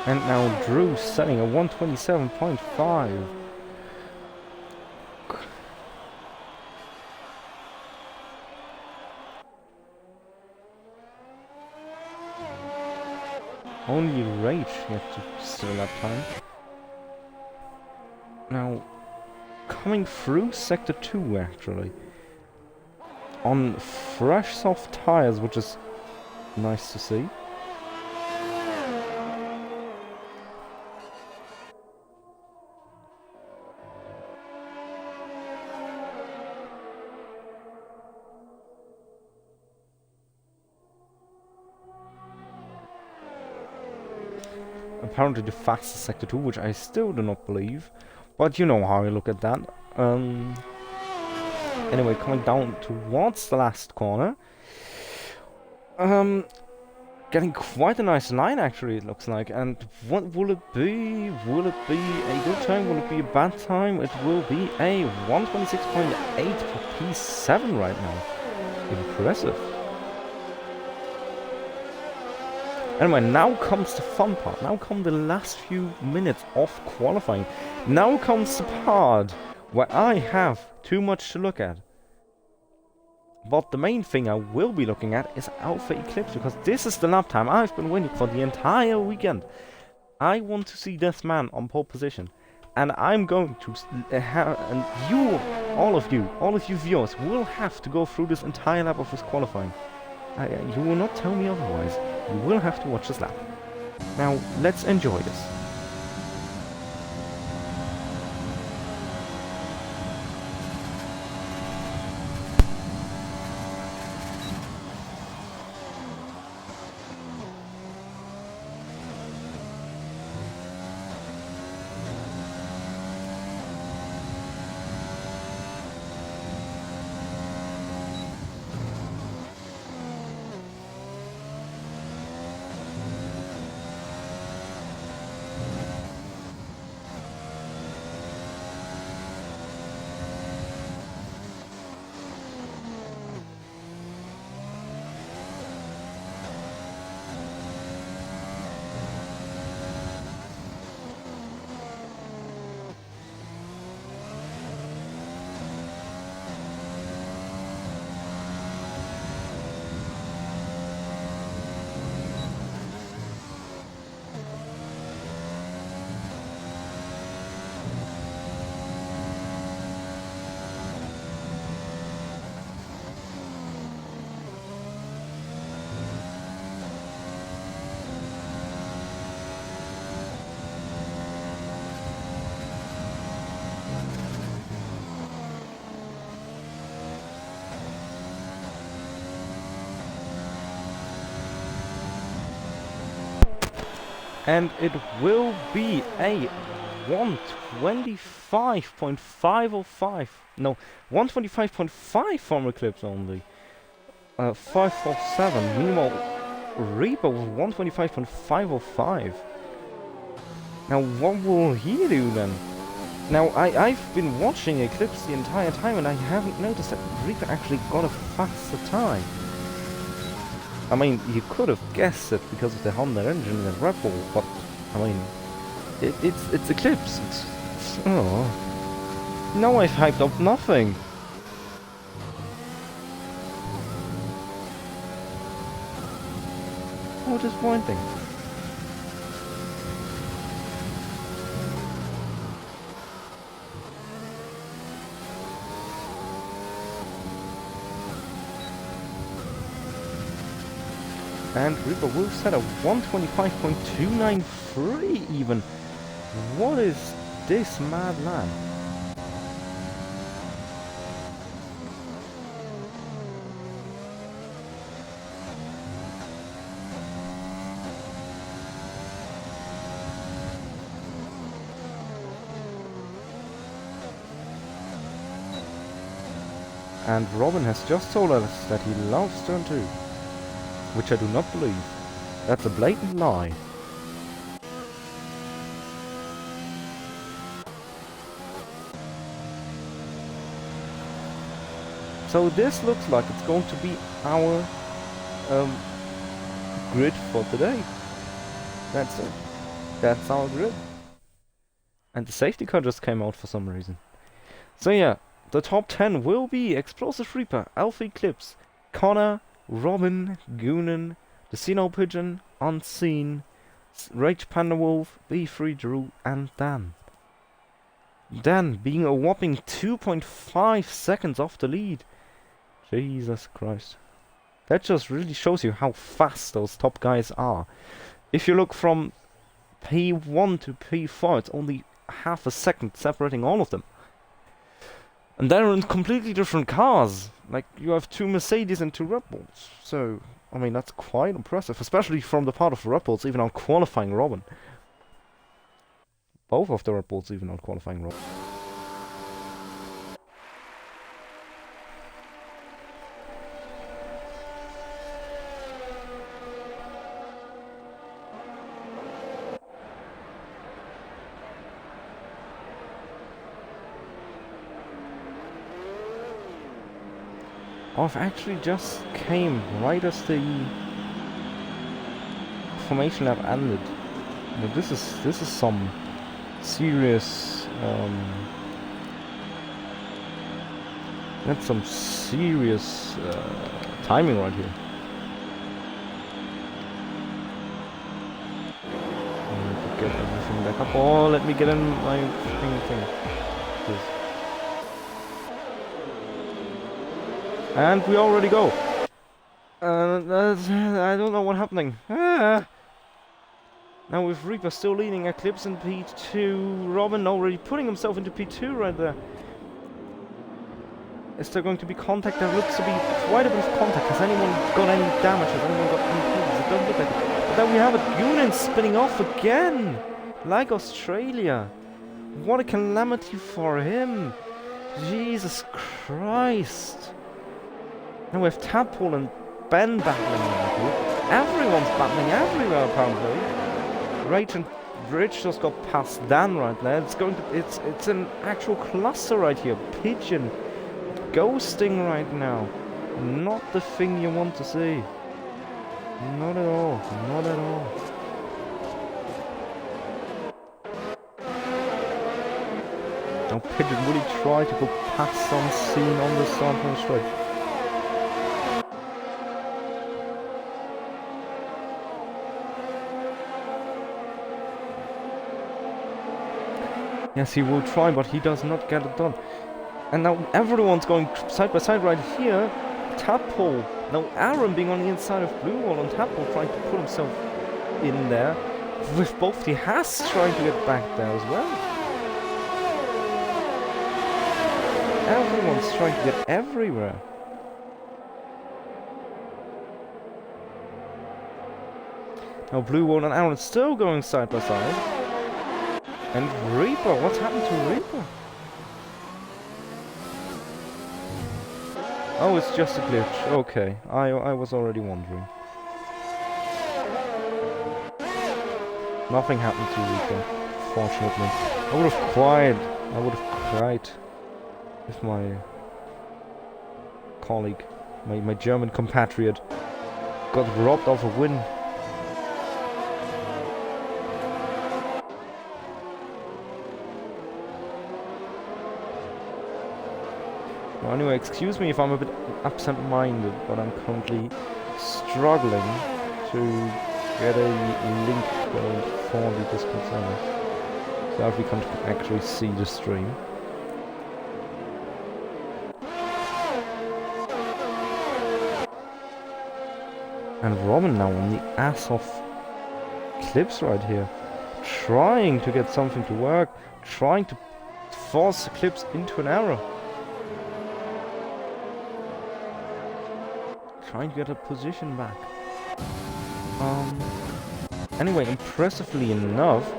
And now Drew setting a 127.5. Only Rage yet to steal that time. Now, coming through Sector 2 actually. On fresh soft tires, which is nice to see. Apparently the fastest Sector 2, which I still do not believe. But you know how I look at that. Anyway, coming down towards the last corner. Getting quite a nice line actually, it looks like. And what will it be? Will it be a good time? Will it be a bad time? It will be a 126.8 for P7 right now. Impressive. Anyway, now comes the fun part. Now come the last few minutes of qualifying. Now comes the part where I have too much to look at. But the main thing I will be looking at is Alpha Eclipse, because this is the lap time I've been waiting for the entire weekend. I want to see this man on pole position. And I'm going to have, and you, all of you viewers, will have to go through this entire lap of this qualifying. You will not tell me otherwise. You will have to watch this lap. Now, let's enjoy this. And it will be a 125.505. No, 125.5 from Eclipse only. 547. Meanwhile, Reaper was 125.505. Now, what will he do then? Now, I've been watching Eclipse the entire time and I haven't noticed that Reaper actually got a faster time. I mean, you could have guessed it because of the Honda engine and the Red Bull, but I mean, it's Eclipse. Oh. Now I've hyped up nothing. How disappointing. And Reaper will set a 125.293 even. What is this mad lad? And Robin has just told us that he loves turn 2. Which I do not believe. That's a blatant lie. So this looks like it's going to be our grid for today. That's it. That's our grid. And the safety car just came out for some reason. So yeah, the top 10 will be Explosive Reaper, Alpha Eclipse, Connor, Robin, Goonan, the Xeno Pigeon, Unseen, Rage Panda Wolf, B3 Drew, and Dan. Dan being a whopping 2.5 seconds off the lead. Jesus Christ. That just really shows you how fast those top guys are. If you look from P1 to P4, it's only half a second separating all of them. And they're in completely different cars. Like, you have 2 Mercedes and 2 Red Bulls. So, I mean, that's quite impressive. Especially from the part of Red Bulls, even out qualifying Robin. Both of the Red Bulls even out qualifying Robin. I've actually just came right as the formation lap ended. But this is some serious that's some serious timing right here. I need to get everything back up. Oh, let me get in my thing. This. And we already go. I don't know what's happening. Now with Reaper still leading, Eclipse in P2, Robin already putting himself into P2 right there. Is there going to be contact? There looks to be quite a bit of contact. Has anyone got any damage? Has anyone got any kills? It doesn't look like it. But then we have a Goonan spinning off again! Like Australia. What a calamity for him. Jesus Christ. Now we have Tadpole and Ben battling. Everyone's battling everywhere apparently. Rage and Rich just got past Dan right there. It's an actual cluster right here. Pigeon ghosting right now. Not the thing you want to see. Not at all. Not at all. Now Pigeon really tried to go past Unseen on the side from the straight. Yes, he will try, but he does not get it done. And now everyone's going side by side right here. Tadpole. Now Aaron being on the inside of Blue Wall and Tadpole trying to put himself in there. With both the Haas trying to get back there as well. Everyone's trying to get everywhere. Now Blue Wall and Aaron still going side by side. And Reaper, what's happened to Reaper? Oh, it's just a glitch. Okay, I was already wondering. Nothing happened to Reaper, fortunately. I would have cried if my colleague, my German compatriot, got robbed of a win. Well, anyway, excuse me if I'm a bit absent-minded, but I'm currently struggling to get a link going for the Discord server, so that we can actually see the stream. And Robin now on the ass of clips right here, trying to get something to work, trying to force the clips into an error. Trying to get a position back. Anyway, impressively enough,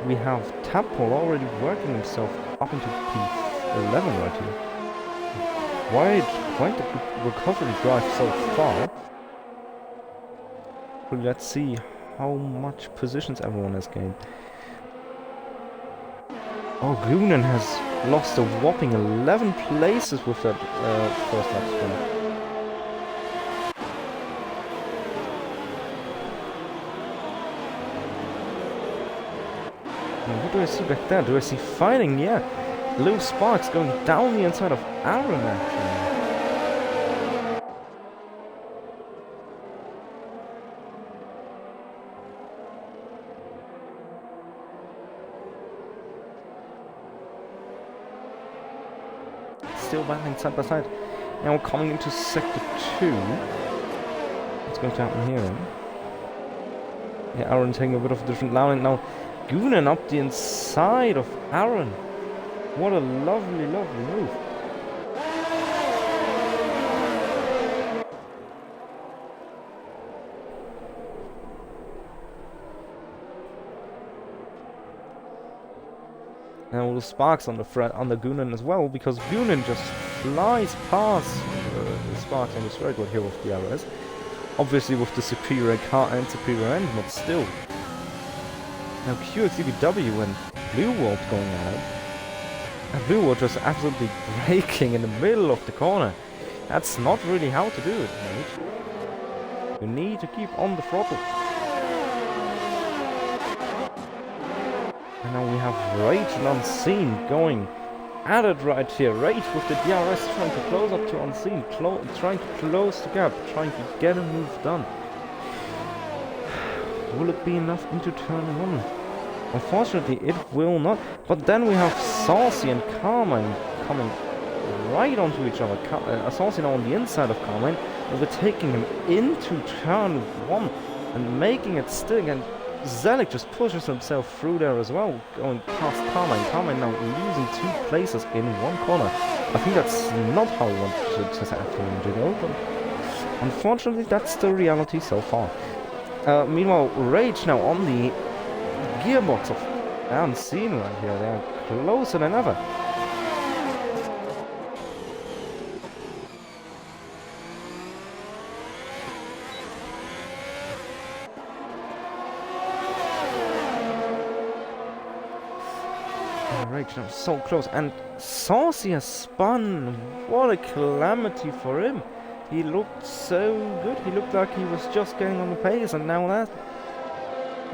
we have Tadpole already working himself up into P11 right here. Quite a good recovery drive so far. But let's see how much positions everyone has gained. Oh, Goonan has lost a whopping 11 places with that first lap spin. What do I see back there? Do I see fighting? Yeah. Blue Sparks going down the inside of Aaron, actually. Still battling side by side. Now coming into Sector 2. What's going to happen here then? Yeah, Aaron taking a bit of a different line now. Goonan up the inside of Aaron. What a lovely, lovely move. Now the Sparks on the Goonan as well, because Goonan just flies past the Sparks on the straight right here with the DRS. Obviously with the superior car and superior engine, but still. Now QXUBW and Blue World going at it. And Blue World just absolutely braking in the middle of the corner. That's not really how to do it, mate. You need to keep on the throttle. And now we have Rage and Unseen going at it right here. Rage with the DRS trying to close up to Unseen, trying to close the gap, trying to get a move done. Will it be enough into turn 1? Unfortunately, it will not. But then we have Saucy and Carmine coming right onto each other. Saucy now on the inside of Carmine, overtaking him into turn 1 and making it stick. And Zelig just pushes himself through there as well, going past Carmine. Carmine now losing 2 places in 1 corner. I think that's not how we want to have him to go, but unfortunately, that's the reality so far. Meanwhile, Rage now on the gearbox of Unseen right here. They are closer than ever. Rage now so close, and Saucy has spun. What a calamity for him. He looked so good. He looked like he was just getting on the pace, and now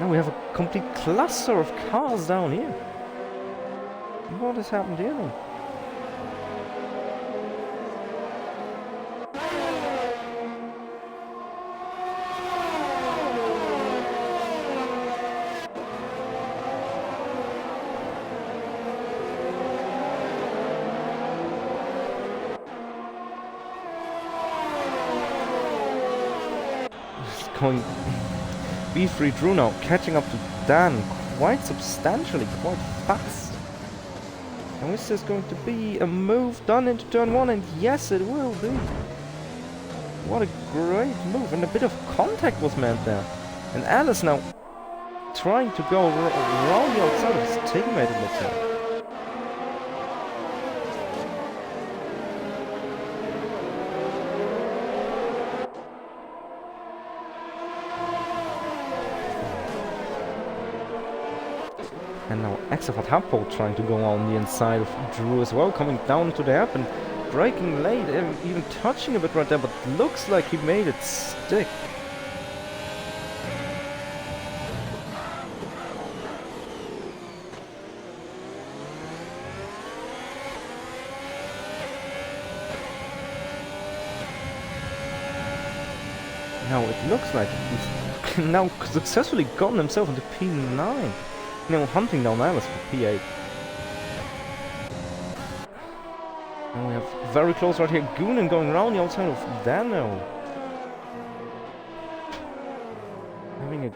we have a complete cluster of cars down here. What has happened here then? Going B3 Drew now catching up to Dan quite substantially, quite fast. And is this going to be a move done into turn 1? And yes, it will be. What a great move, and a bit of contact was meant there. And Alice now trying to go around the outside of his teammate, it looks like. And now Exafat Hapo trying to go on the inside of Drew as well, coming down to the app and braking late, even touching a bit right there, but looks like he made it stick. Now it looks like he's now successfully gotten himself into P9. Now hunting down Alice for P8. And we have very close right here, Goonan going around the outside of Dano. Having a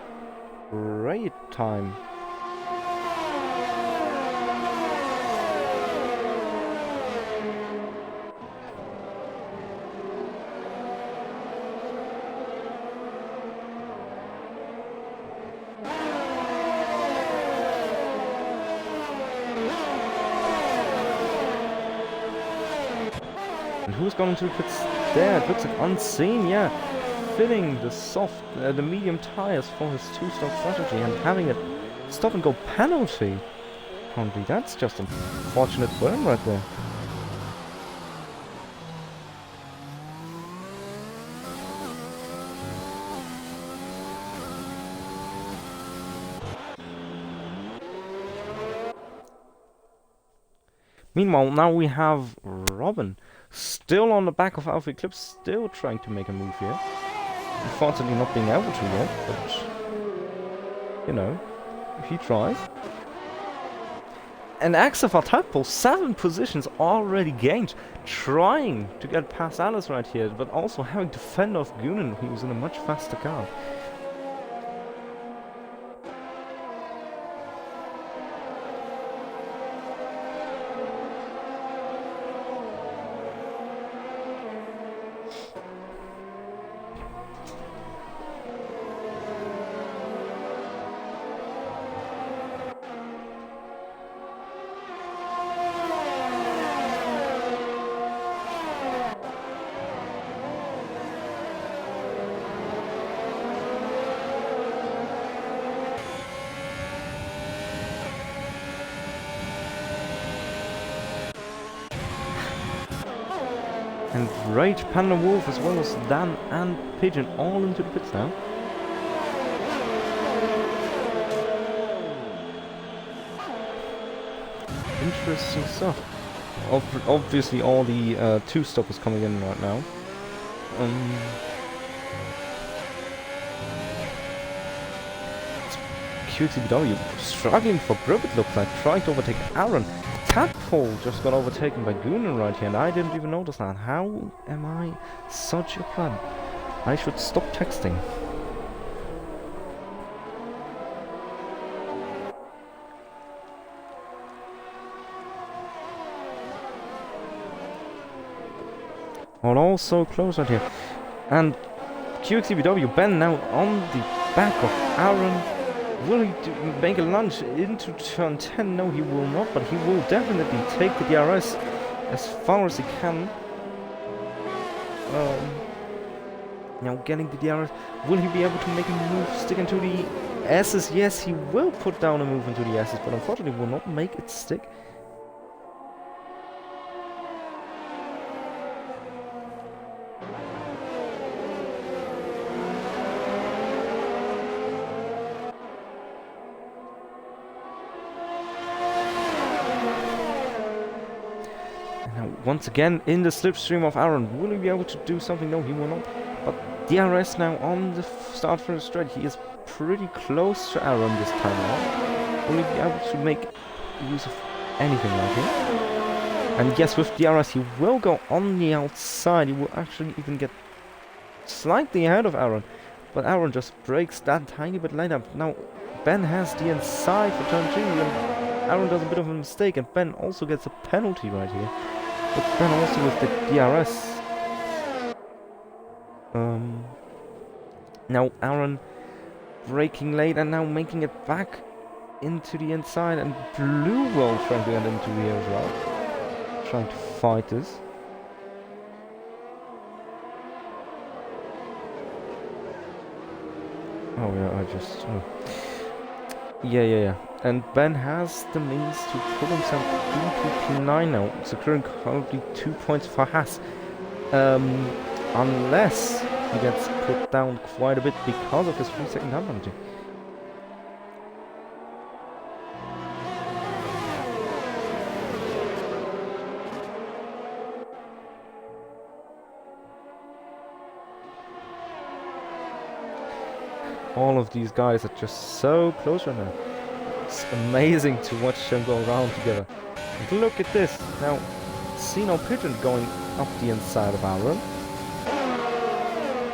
great time. And who's going to the pits there? It looks like Unseen, yeah. Filling the medium tires for his two-stop strategy and having a stop-and-go penalty. Apparently, that's just an unfortunate burn right there. Meanwhile, now we have Robin, still on the back of Alpha Eclipse, still trying to make a move here. Unfortunately not being able to yet, but, you know, if he tries. And Axafar Tadpole, 7 positions already gained, trying to get past Alice right here, but also having to fend off Goonan, who's in a much faster car. And Rage, Panda Wolf, as well as Dan and Pigeon, all into the pits now. Interesting stuff. Obviously, all the two-stoppers coming in right now. QXBW struggling for grip, it looks like, trying to overtake Aaron. Tadpole just got overtaken by Goonan right here, and I didn't even notice that. How am I such a pleb? I should stop texting. Well, all so close right here. And QXBW, Ben now on the back of Aaron. Will he make a lunge into turn 10? No, he will not, but he will definitely take the DRS as far as he can. Now getting the DRS. Will he be able to make a move, stick into the S's? Yes, he will put down a move into the S's, but unfortunately will not make it stick. Once again in the slipstream of Aaron. Will he be able to do something? No, he will not. But DRS now on the start for the straight. He is pretty close to Aaron this time around. Will he be able to make use of anything like it? And yes, with DRS he will go on the outside. He will actually even get slightly ahead of Aaron. But Aaron just breaks that tiny bit later. Now Ben has the inside for turn 2 and Aaron does a bit of a mistake and Ben also gets a penalty right here. But then also with the DRS. Now Aaron braking late and now making it back into the inside, and Blue World trying to get into here as well. Trying to fight this. Oh yeah, I just... Oh. Yeah. And Ben has the means to put himself into P9 now, securing currently 2 points for Haas. Unless he gets put down quite a bit because of his 3-second time penalty. All of these guys are just so close right now. It's amazing to watch them go around together. And look at this. Now, Sino Pigeon going up the inside of Aaron.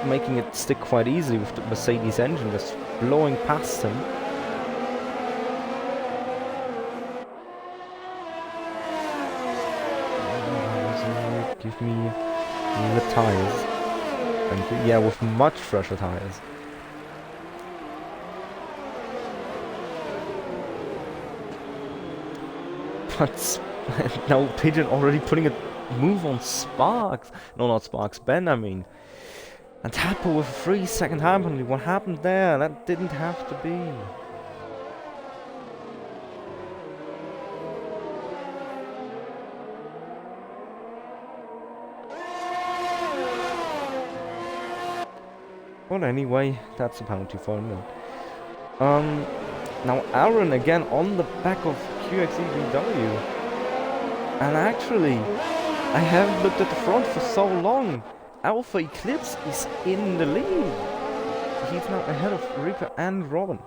Making it stick quite easily with the Mercedes engine just blowing past him. Give me the tires. Thank you. Yeah, with much fresher tires. But now Pigeon already putting a move on Sparks. No, not Sparks, Ben, I mean. And Tapper with a 3-second time penalty. What happened there? That didn't have to be. Well, anyway, that's a penalty for him then. Now Aaron again on the back of QXEBW. And actually, I haven't looked at the front for so long. Alpha Eclipse is in the lead. He's now ahead of Reaper and Robin.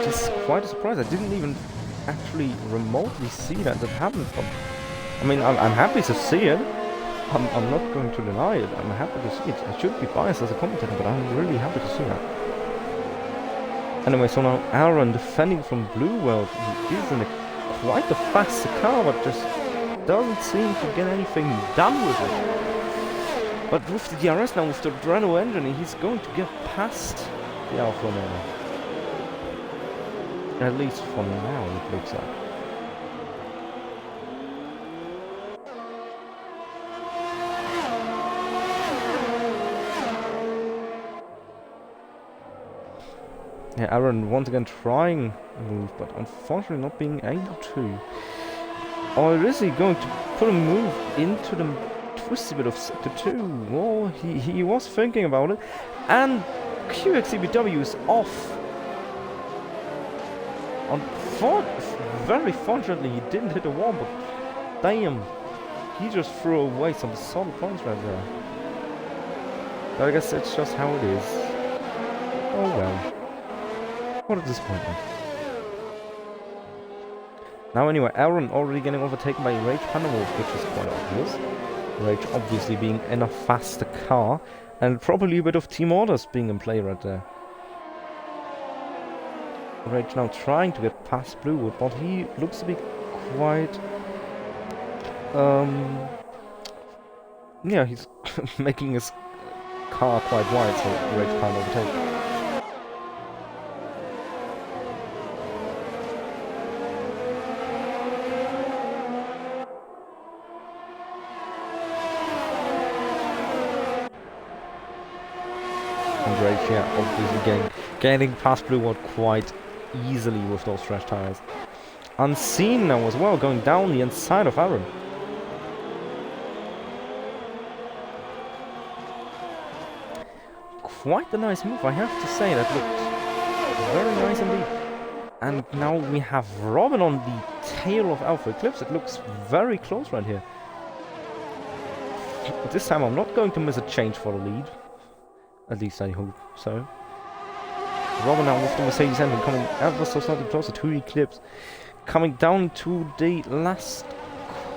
It's quite a surprise. I didn't even actually remotely see that happened. I mean, I'm happy to see it. I'm not going to deny it. I'm happy to see it. I should be biased as a commentator, but I'm really happy to see that. Anyway, so now Aaron defending from Blue World. He is in quite a fast car, but just doesn't seem to get anything done with it. But with the DRS now, with the Adreno engine, he's going to get past the Alfa Romeo. At least for now, it looks like. Yeah, Aaron once again trying a move, but unfortunately not being able to. Or is he going to put a move into the twisty bit of Sector 2? Well, he was thinking about it. And QXEBW is off. Very fortunately, he didn't hit a wall, but damn, he just threw away some solid points right there. But I guess that's just how it is. Oh well. What a disappointment. Now anyway, Aaron already getting overtaken by Rage Panamorph, which is quite obvious. Rage obviously being in a faster car, and probably a bit of team orders being in play right there. Rage now trying to get past Bluewood, but he looks to be quite... yeah, he's making his car quite wide, so Rage can't overtake. And Rage, yeah, obviously getting past Bluewood quite easily with those fresh tires. Unseen now as well, going down the inside of Aaron. Quite a nice move, I have to say. That looked very nice indeed. And now we have Robin on the tail of Alpha Eclipse. It looks very close right here. But this time I'm not going to miss a change for the lead. At least I hope so. Robin now with the Mercedes engine coming ever so slightly closer to the Eclipse. Coming down to the last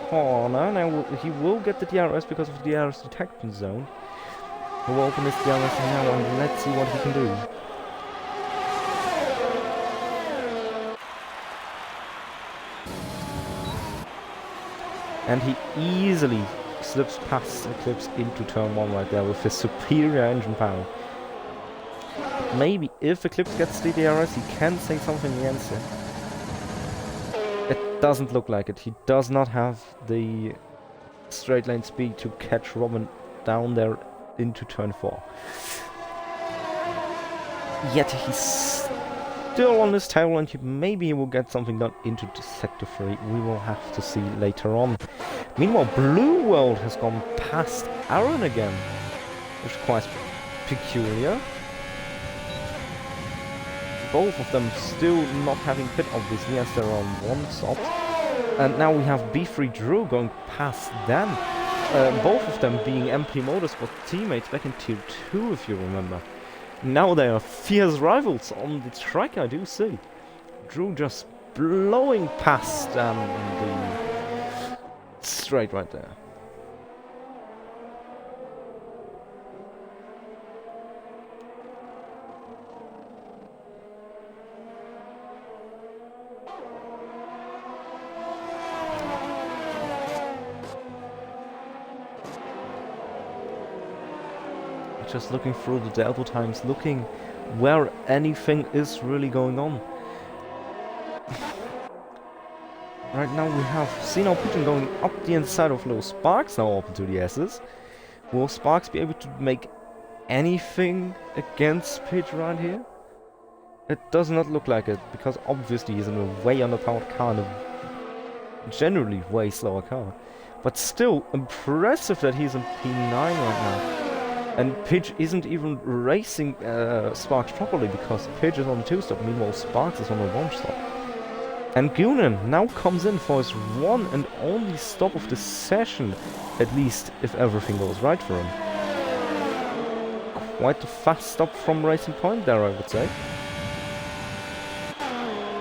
corner. Now he will get the DRS because of the DRS detection zone. He will open his DRS now and let's see what he can do. And he easily slips past Eclipse into turn 1 right there with his superior engine power. Maybe if Eclipse gets the DRS, he can say something against it. It doesn't look like it. He does not have the straight lane speed to catch Robin down there into turn 4. Yet he's still on his tail and maybe he will get something done into sector 3. We will have to see later on. Meanwhile, Blue World has gone past Aaron again, which is quite peculiar. Both of them still not having pit, obviously, as they're on 1 stop. And now we have B3 Drew going past them. Both of them being MP Motorsport teammates back in Tier 2, if you remember. Now they are fierce rivals on the track, I do see. Drew just blowing past them in the straight right there. Just looking through the delta times, looking where anything is really going on. Right now we have seen our Pigeon going up the inside of Low Sparks, now open to the S's. Will Sparks be able to make anything against Pidge right here? It does not look like it, because obviously he's in a way underpowered car and a generally way slower car. But still, impressive that he's in P9 right now. And Pidge isn't even racing Sparks properly because Pidge is on the 2-stop, meanwhile Sparks is on the 1-stop. And Gunan now comes in for his one and only stop of the session, at least if everything goes right for him. Quite a fast stop from Racing Point there, I would say.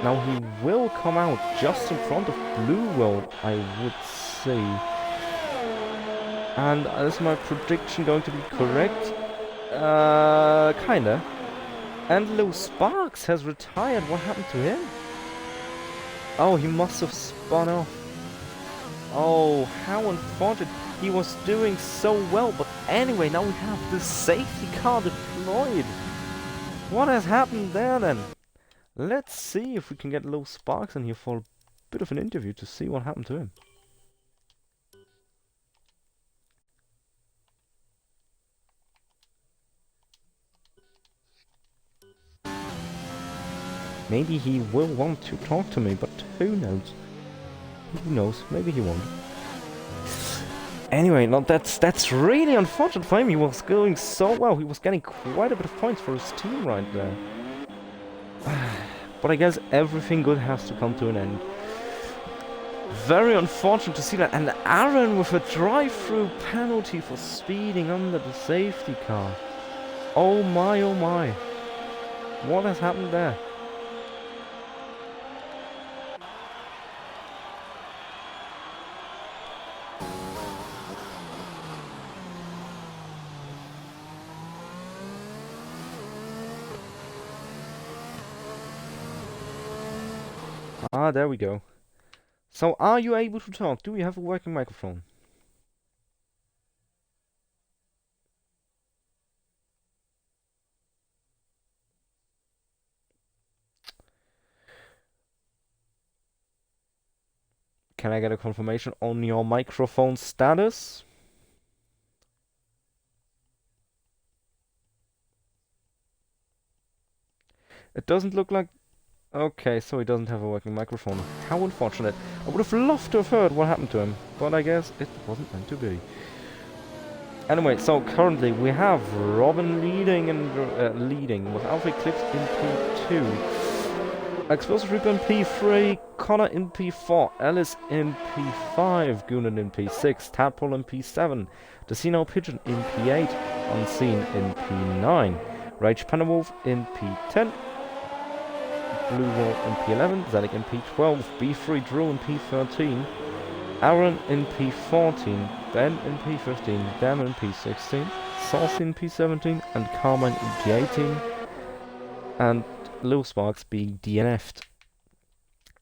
Now he will come out just in front of Blue World, I would say. And is my prediction going to be correct? Kinda. And Low Sparks has retired. What happened to him? Oh, he must have spun off. Oh, how unfortunate. He was doing so well, but anyway, now we have the safety car deployed. What has happened there then? Let's see if we can get Low Sparks in here for a bit of an interview to see what happened to him. Maybe he will want to talk to me, but who knows? Who knows? Maybe he won't. Anyway, no, that's really unfortunate for him. He was going so well. He was getting quite a bit of points for his team right there. But I guess everything good has to come to an end. Very unfortunate to see that. And Aaron with a drive-through penalty for speeding under the safety car. Oh my, oh my. What has happened there? Ah, there we go. So, are you able to talk? Do you have a working microphone? Can I get a confirmation on your microphone status? It doesn't look like... Okay, so he doesn't have a working microphone. How unfortunate. I would have loved to have heard what happened to him, but I guess it wasn't meant to be. Anyway, so currently we have Robin leading and leading with Alpha Eclipse in P2, Explosive Reaper in P3, Connor in P4, Alice in P5, Gunan in P6, Tadpole in P7, Decino Pigeon in P8, Unseen in P9, Rage Pennerwolf in P10, Blue Wall in P11, Zelig in P12, B3 Drew in P13, Aaron in P14, Ben in P15, Dan in P16, Saucy in P17, and Carmine in P18, and Lil Sparks being DNF'd.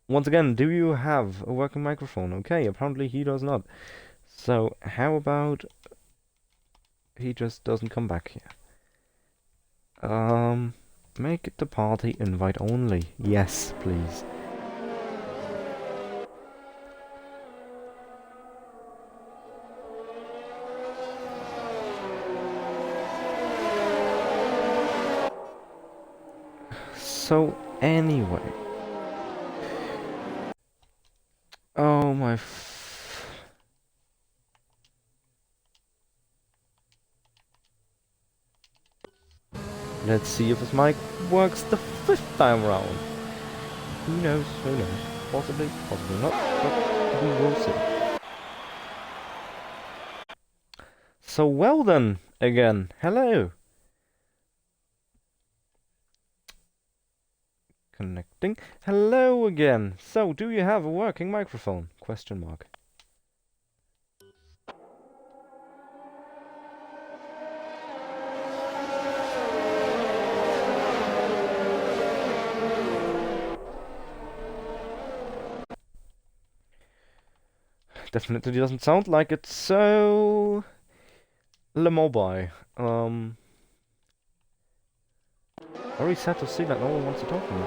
Once again, do you have a working microphone? Okay, apparently he does not. So, how about he just doesn't come back here? Make it the party invite only. Yes, please. So, anyway. Oh my Let's see if his mic works the 5th time around. Who knows, who knows. Possibly, possibly not, but we will see. So well then, again, hello. Connecting. Hello again. So, do you have a working microphone? Question mark. Definitely doesn't sound like it, so... Le Mobile. Very sad to see that no one wants to talk to me.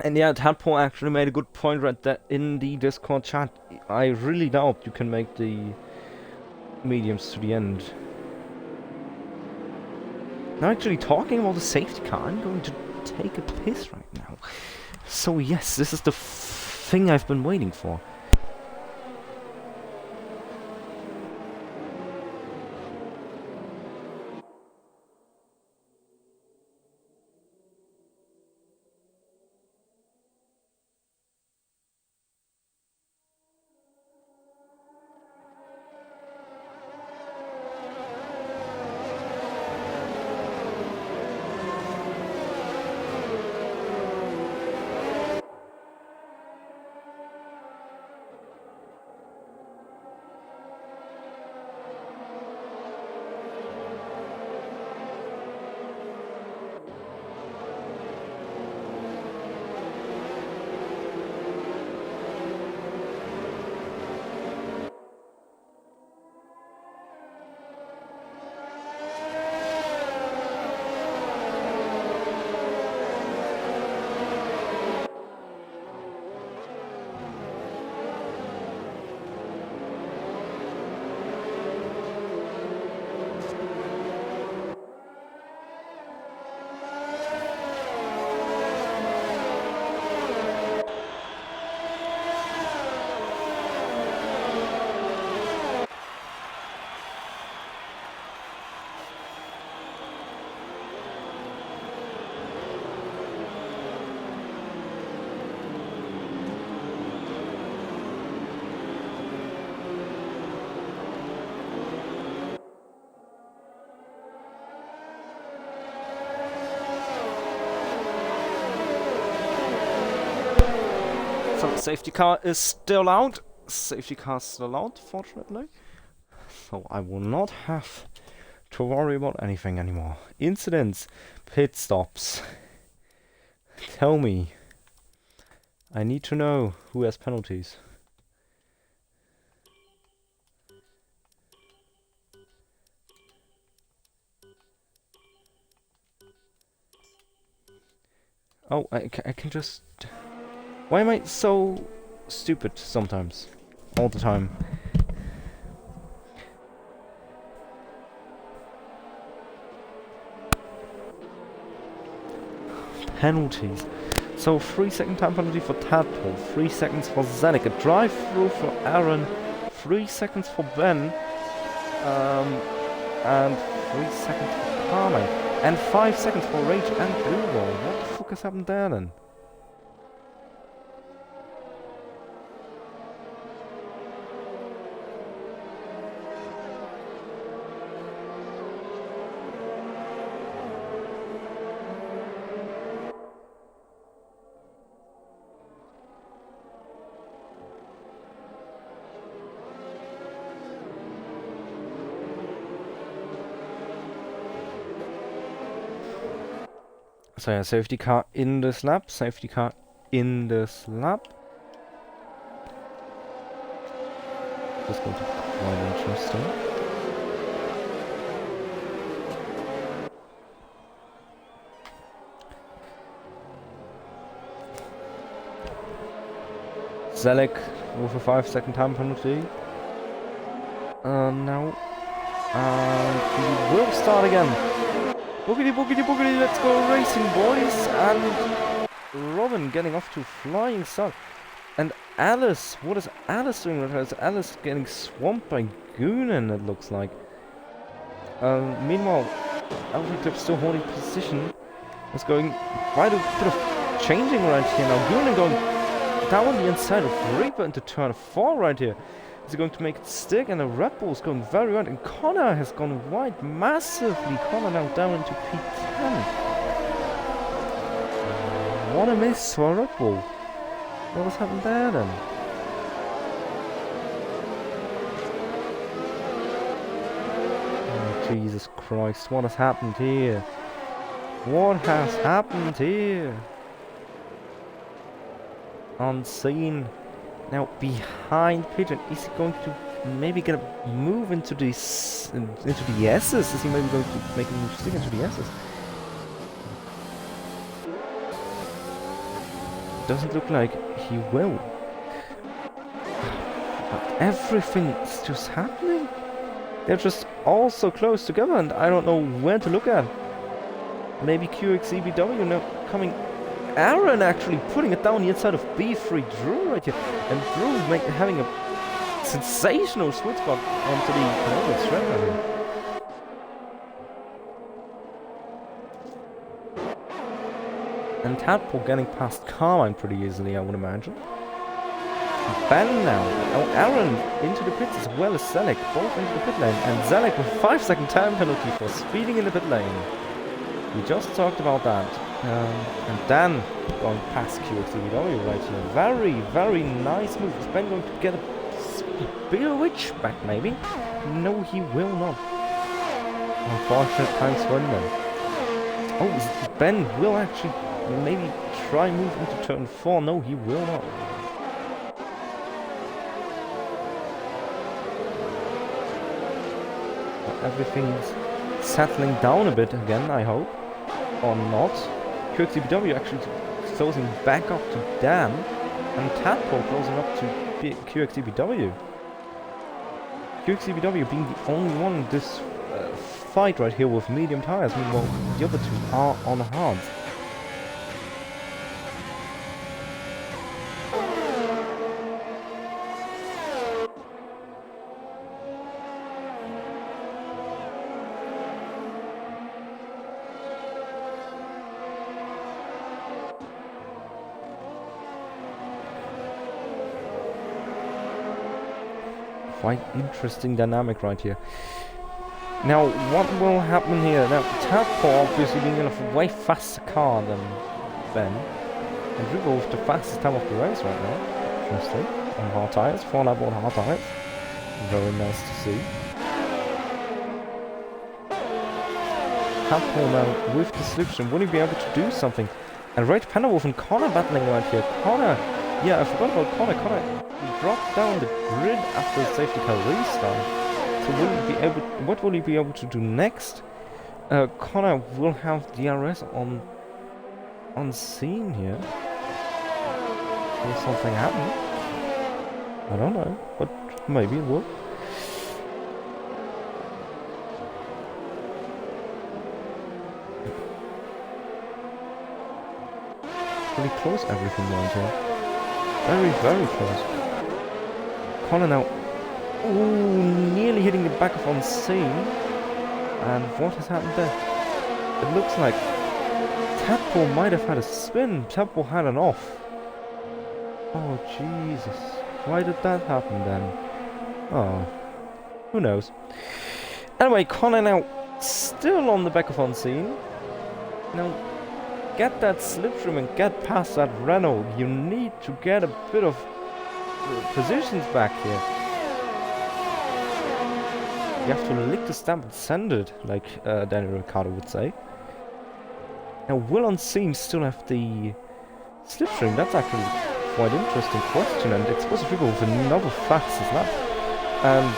And yeah, Tadpole actually made a good point right there in the Discord chat. I really doubt you can make the mediums to the end. Now actually talking about the safety car, I'm going to take a piss right now. So yes, this is the thing I've been waiting for. So safety car is still out. Safety car is still out, fortunately. So I will not have to worry about anything anymore. Incidents, pit stops. Tell me. I need to know who has penalties. Oh, I can just... Why am I so stupid sometimes? All the time. Penalties. So 3-second time penalty for Tadpole, 3 seconds for Zenik, a drive through for Aaron, 3 seconds for Ben, and 3 seconds for Carmine, and 5 seconds for Rage and Blue Wall. What the fuck has happened there then? So yeah, safety car in this lap, safety car in this lap. This is going to be quite interesting. Zelek with a 5-second time penalty. Now. And we will start again. Boogity, boogity, boogity, let's go racing, boys. And Robin getting off to flying start. And Alice, what is Alice doing right now? Is Alice getting swamped by Goonan, it looks like. Meanwhile, Alpha still holding position. It's going quite a bit of changing right here now. Goonan going down the inside of Reaper into turn 4 right here. Is he going to make it stick? And the Red Bull is going very wide. And Connor has gone wide massively. Connor now down into P10. What a miss for Red Bull. What has happened there then? Oh, Jesus Christ, what has happened here? What has happened here? Unseen. Now behind Pigeon, is he going to maybe get a move into the S's? Is he maybe going to make a move stick into the S's? Doesn't look like he will. But everything is just happening. They're just all so close together, and I don't know where to look at. Maybe QXEBW now coming. Aaron actually putting it down the inside of B3 Drew right here, and Drew having a sensational sweet spot onto the penultimate straight right here. And Tadpole getting past Carmine pretty easily, I would imagine. Ben now. Oh, Aaron into the pits as well as Zelek, both into the pit lane, and Zelek with 5-second time penalty for speeding in the pit lane. We just talked about that. And Dan going past QXEW right here. Very, very nice move. Is Ben going to get a bigger witch back maybe? No, he will not. Unfortunate times for him then. Oh, Ben will actually maybe try move into turn 4. No, he will not. But everything's settling down a bit again, I hope. Or not. QXEBW actually closing back up to Dan, and Tadpole closing up to QXEBW. QXEBW being the only one in this fight right here with medium tires, meanwhile the other two are on hard. Quite interesting dynamic right here. Now, what will happen here? Now, Tadpole obviously being in a way faster car than Ben. And Dribble with the fastest time of the race right now. Interesting. On hard tires. 4 lap on hard tires. Very nice to see. Tadpole now with the slipstream. Will he be able to do something? And Rage Penderwolf and Connor battling right here. Connor. Yeah, I forgot about Connor. Connor dropped down the grid after the safety car restart. So will he be able? What will he be able to do next? Connor will have DRS on scene here. Will something happen? I don't know, but maybe it will. Pretty close everything right here. Very, very close. Connor now, ooh, nearly hitting the back of Unseen. And what has happened there? It looks like Tadpole might have had a spin. Tadpole had an off. Oh, Jesus. Why did that happen then? Oh, who knows. Anyway, Connor now still on the back of Unseen. Now, get that slipstream and get past that Renault. You need to get a bit of positions back here. You have to lick the stamp and send it, like Daniel Ricciardo would say. Now, will Unseen still have the slipstream? That's actually quite interesting question, and Explosive Reaper with another fastest lap. And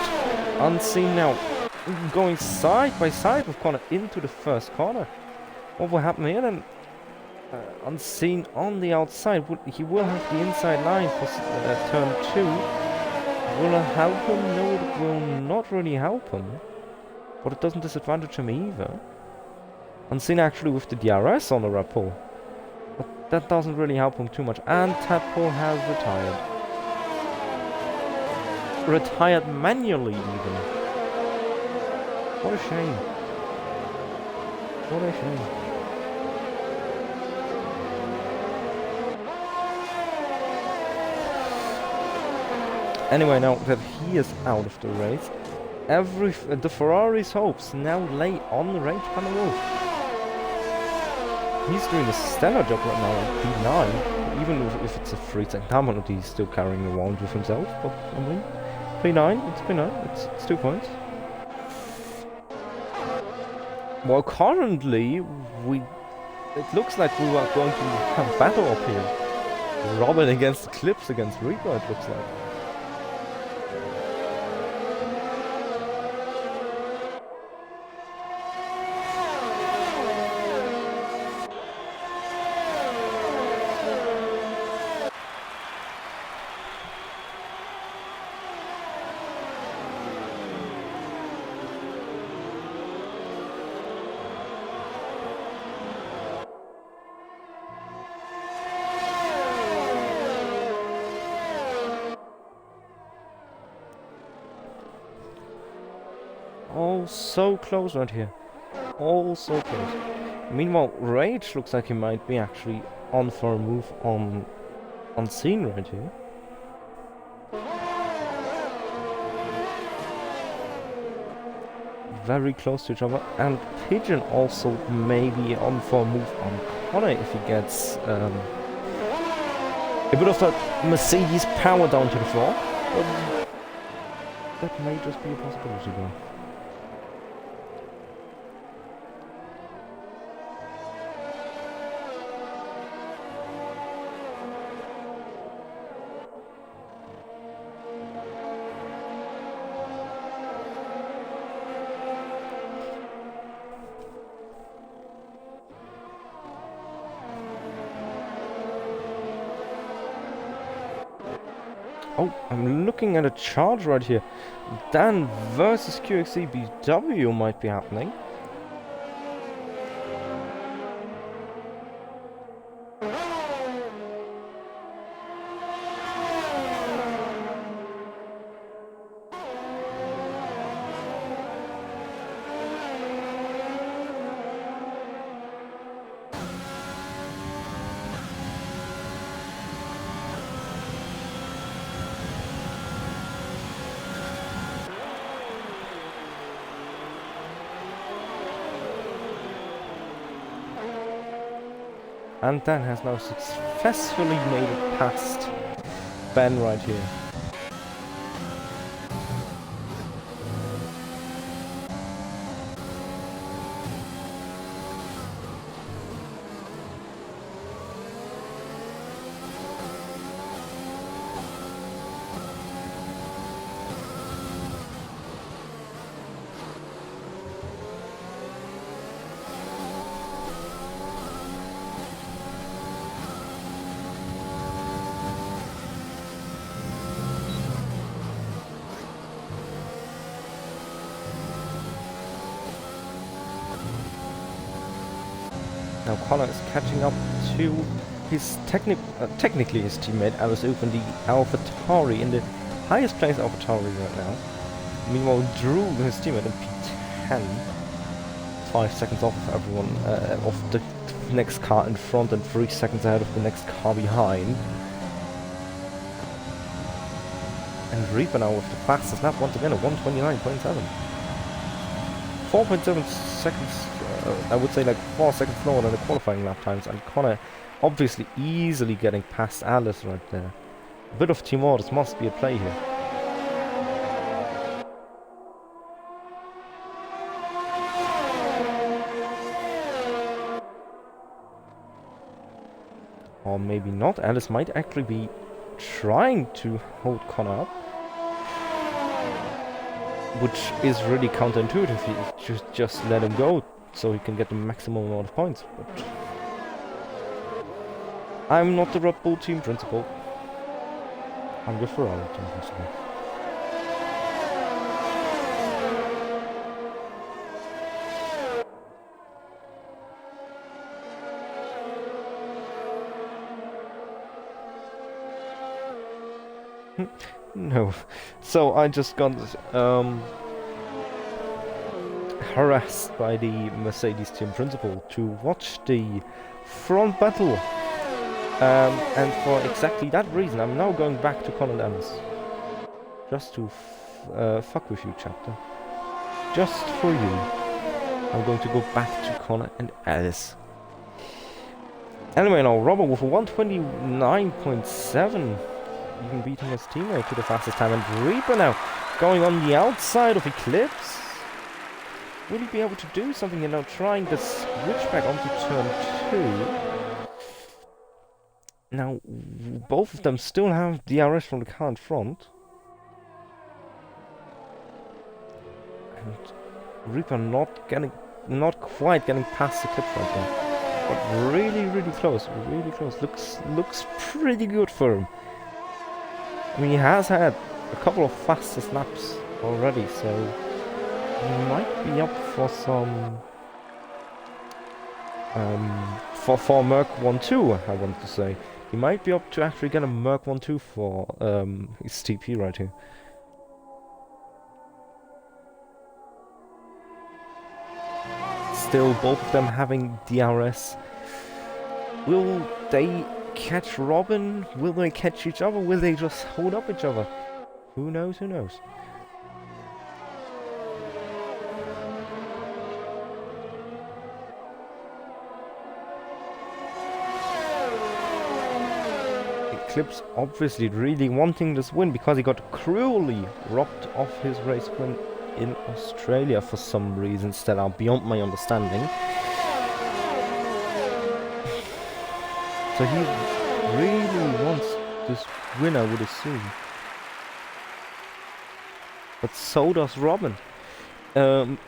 Unseen now going side by side with Connor into the first corner. What will happen here then? Unseen on the outside. He will have the inside line for turn 2. Will it help him? No, it will not really help him. But it doesn't disadvantage him either. Unseen actually with the DRS on the rapport. But that doesn't really help him too much. And Tadpole has retired. Retired manually even. What a shame. What a shame. Anyway, now that he is out of the race, the Ferrari's hopes now lay on the range panel. He's doing a stellar job right now at P9, even if it's a 3-second time penalty, he's still carrying around with himself. But I mean, P9, it's P9, it's 2 points. Well, currently it looks like we are going to have battle up here. Robin against Clips against Reaper, it looks like. Oh, so close right here. Oh, so close. Meanwhile, Rage looks like he might be actually on for a move on Unseen right here. Very close to each other. And Pigeon also maybe on for a move on Connor if he gets a bit of that Mercedes power down to the floor. But that may just be a possibility though. Oh, I'm looking at a charge right here. Dan versus QXCBW might be happening. And Dan has now successfully made it past Ben right here. Now Connor is catching up to his technically his teammate Alice Open, the AlphaTauri, in the highest place AlphaTauri right now. Meanwhile, Drew, his teammate, in P10, 5 seconds off of everyone, of the next car in front and 3 seconds ahead of the next car behind. And Reaper now with the fastest lap once again at 129.7. 4.7 seconds, I would say like 4 seconds slower than the qualifying lap times, and Connor obviously easily getting past Alice right there. A bit of team orders must be at play here. or maybe not. Alice might actually be trying to hold Connor up, which is really counterintuitive. You just let him go so he can get the maximum amount of points. But I'm not the Red Bull team principal. I'm the Ferrari team principal. No. So I just got harassed by the Mercedes team principal to watch the front battle. And for exactly that reason, I'm now going back to Colin Ellis. Just to fuck with you, chapter. Just for you. I'm going to go back to Connor and Alice. Anyway, now Robert with a 129.7. Even beating his teammate to the fastest time. And Reaper now going on the outside of Eclipse. Will he be able to do something? You know, trying to switch back onto turn 2. Now, both of them still have DRS from the car in front. And Reaper not quite getting past the clip right there. But really, really close. Really close. Looks pretty good for him. I mean, he has had a couple of faster snaps already, so he might be up for some for Merc 1-2, I want to say. He might be up to actually get a Merc 1-2 for his TP right here. Still, both of them having DRS. Will they catch Robin? Will they catch each other? Will they just hold up each other? Who knows? Who knows? Eclipse obviously really wanting this win because he got cruelly robbed of his race win in Australia for some reasons that are beyond my understanding. So he really wants this win, I would assume. But so does Robin.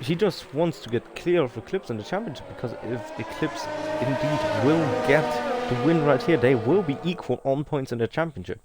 He just wants to get clear of Eclipse in the championship, because if Eclipse indeed will get the win right here, they will be equal on points in the championship.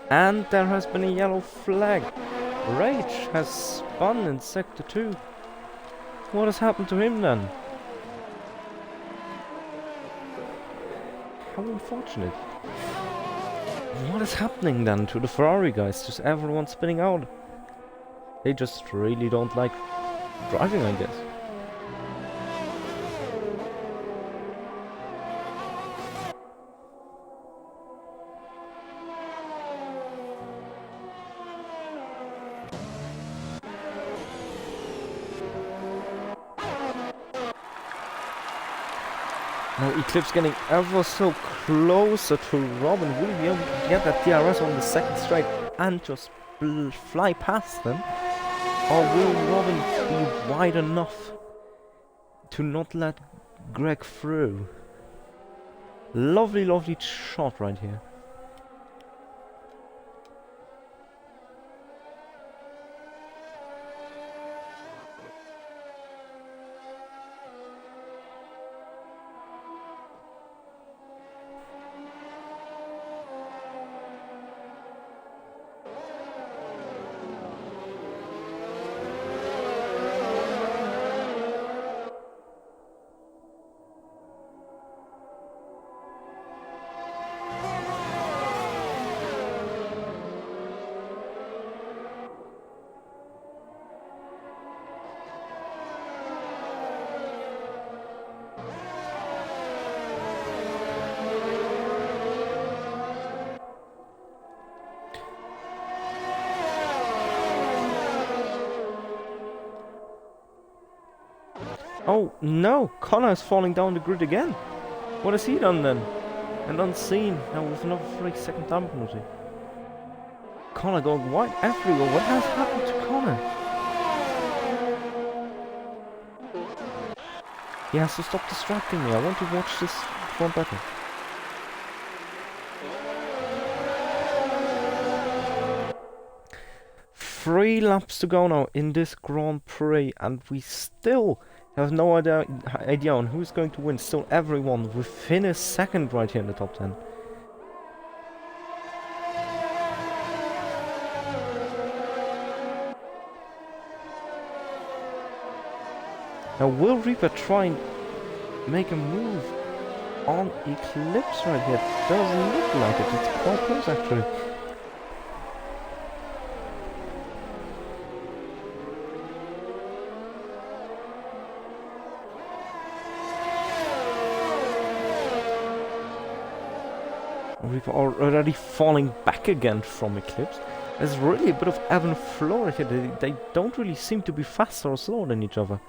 And there has been a yellow flag. Rage has spun in Sector 2. What has happened to him then? How unfortunate. What is happening then to the Ferrari guys? Just everyone spinning out. They just really don't like driving, I guess. Now Eclipse getting ever so closer to Robin. Will he be able to get that DRS on the second straight and just fly past them? Or will Robin be wide enough to not let Greg through? Lovely, lovely shot right here. Oh no, Connor is falling down the grid again. What has he done then? And unseen, now with another 3-second time penalty. Connor going wide everywhere. What has happened to Connor? He has to stop distracting me. I want to watch this front battle. Three laps to go now in this Grand Prix, and we still have no idea on who's going to win. Still everyone within a second right here in the top 10. Now will Reaper try and make a move on Eclipse right here? Doesn't look like it. It's quite close actually. Reaper already falling back again from Eclipse. There's really a bit of ebb and flow here. They don't really seem to be faster or slower than each other.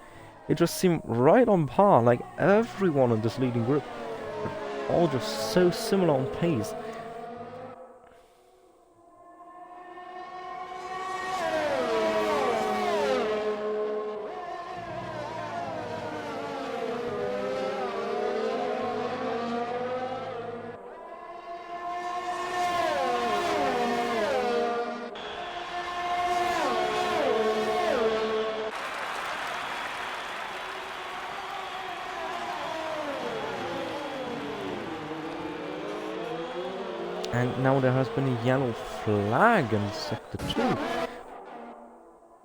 They just seem right on par, like everyone in this leading group. They're all just so similar on pace. And now there has been a yellow flag in Sector 2.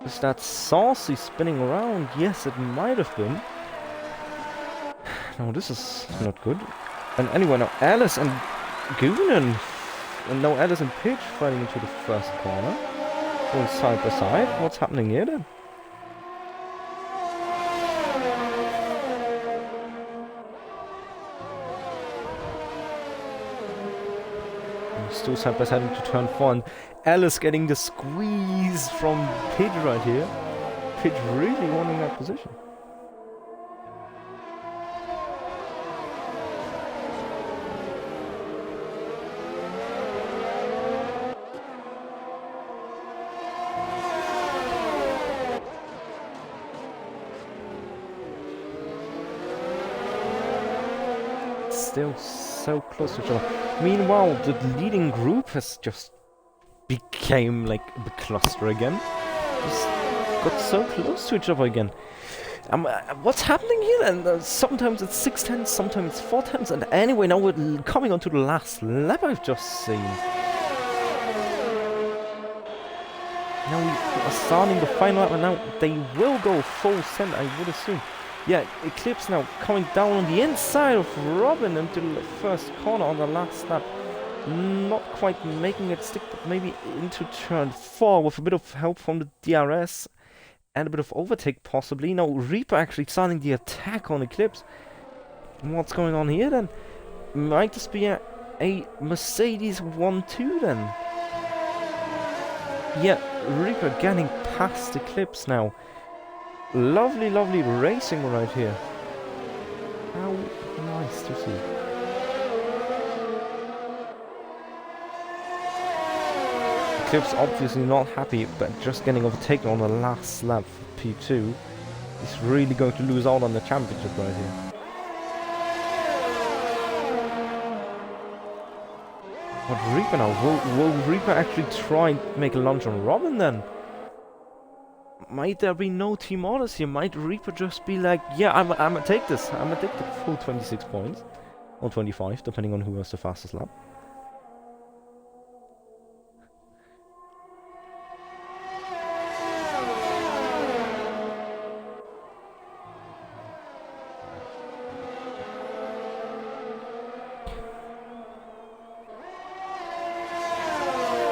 Is that Saucy spinning around? Yes, it might have been. No, this is not good. And anyway, now Alice and Goonan. And now Alice and Pidge fighting into the first corner. Going side by side. What's happening here then? Still side by side into turn 4, and Alice getting the squeeze from Pidge right here. Pidge really wanting that position. Still so close to each other. Meanwhile, the leading group has just became like a cluster again. Just got so close to each other again. What's happening here? And sometimes it's 6/10, sometimes it's 4/10, and anyway, now we're coming on to the last lap I've just seen. Now we are starting the final lap, and now they will go full send, I would assume. Yeah, Eclipse now coming down on the inside of Robin into the first corner on the last lap. Not quite making it stick, but maybe into turn 4 with a bit of help from the DRS and a bit of overtake possibly. Now Reaper actually starting the attack on Eclipse. What's going on here then? Might this be a Mercedes 1-2 then? Yeah, Reaper getting past Eclipse now. Lovely, lovely racing right here. How nice to see. Eclipse obviously not happy, but just getting overtaken on the last lap for P2. He's really going to lose out on the championship right here. But Reaper now, will Reaper actually try and make a lunge on Robin then? Might there be no team orders here? Might Reaper just be like, yeah, I'm gonna take this. I'm gonna take the full 26 points. Or 25, depending on who has the fastest lap.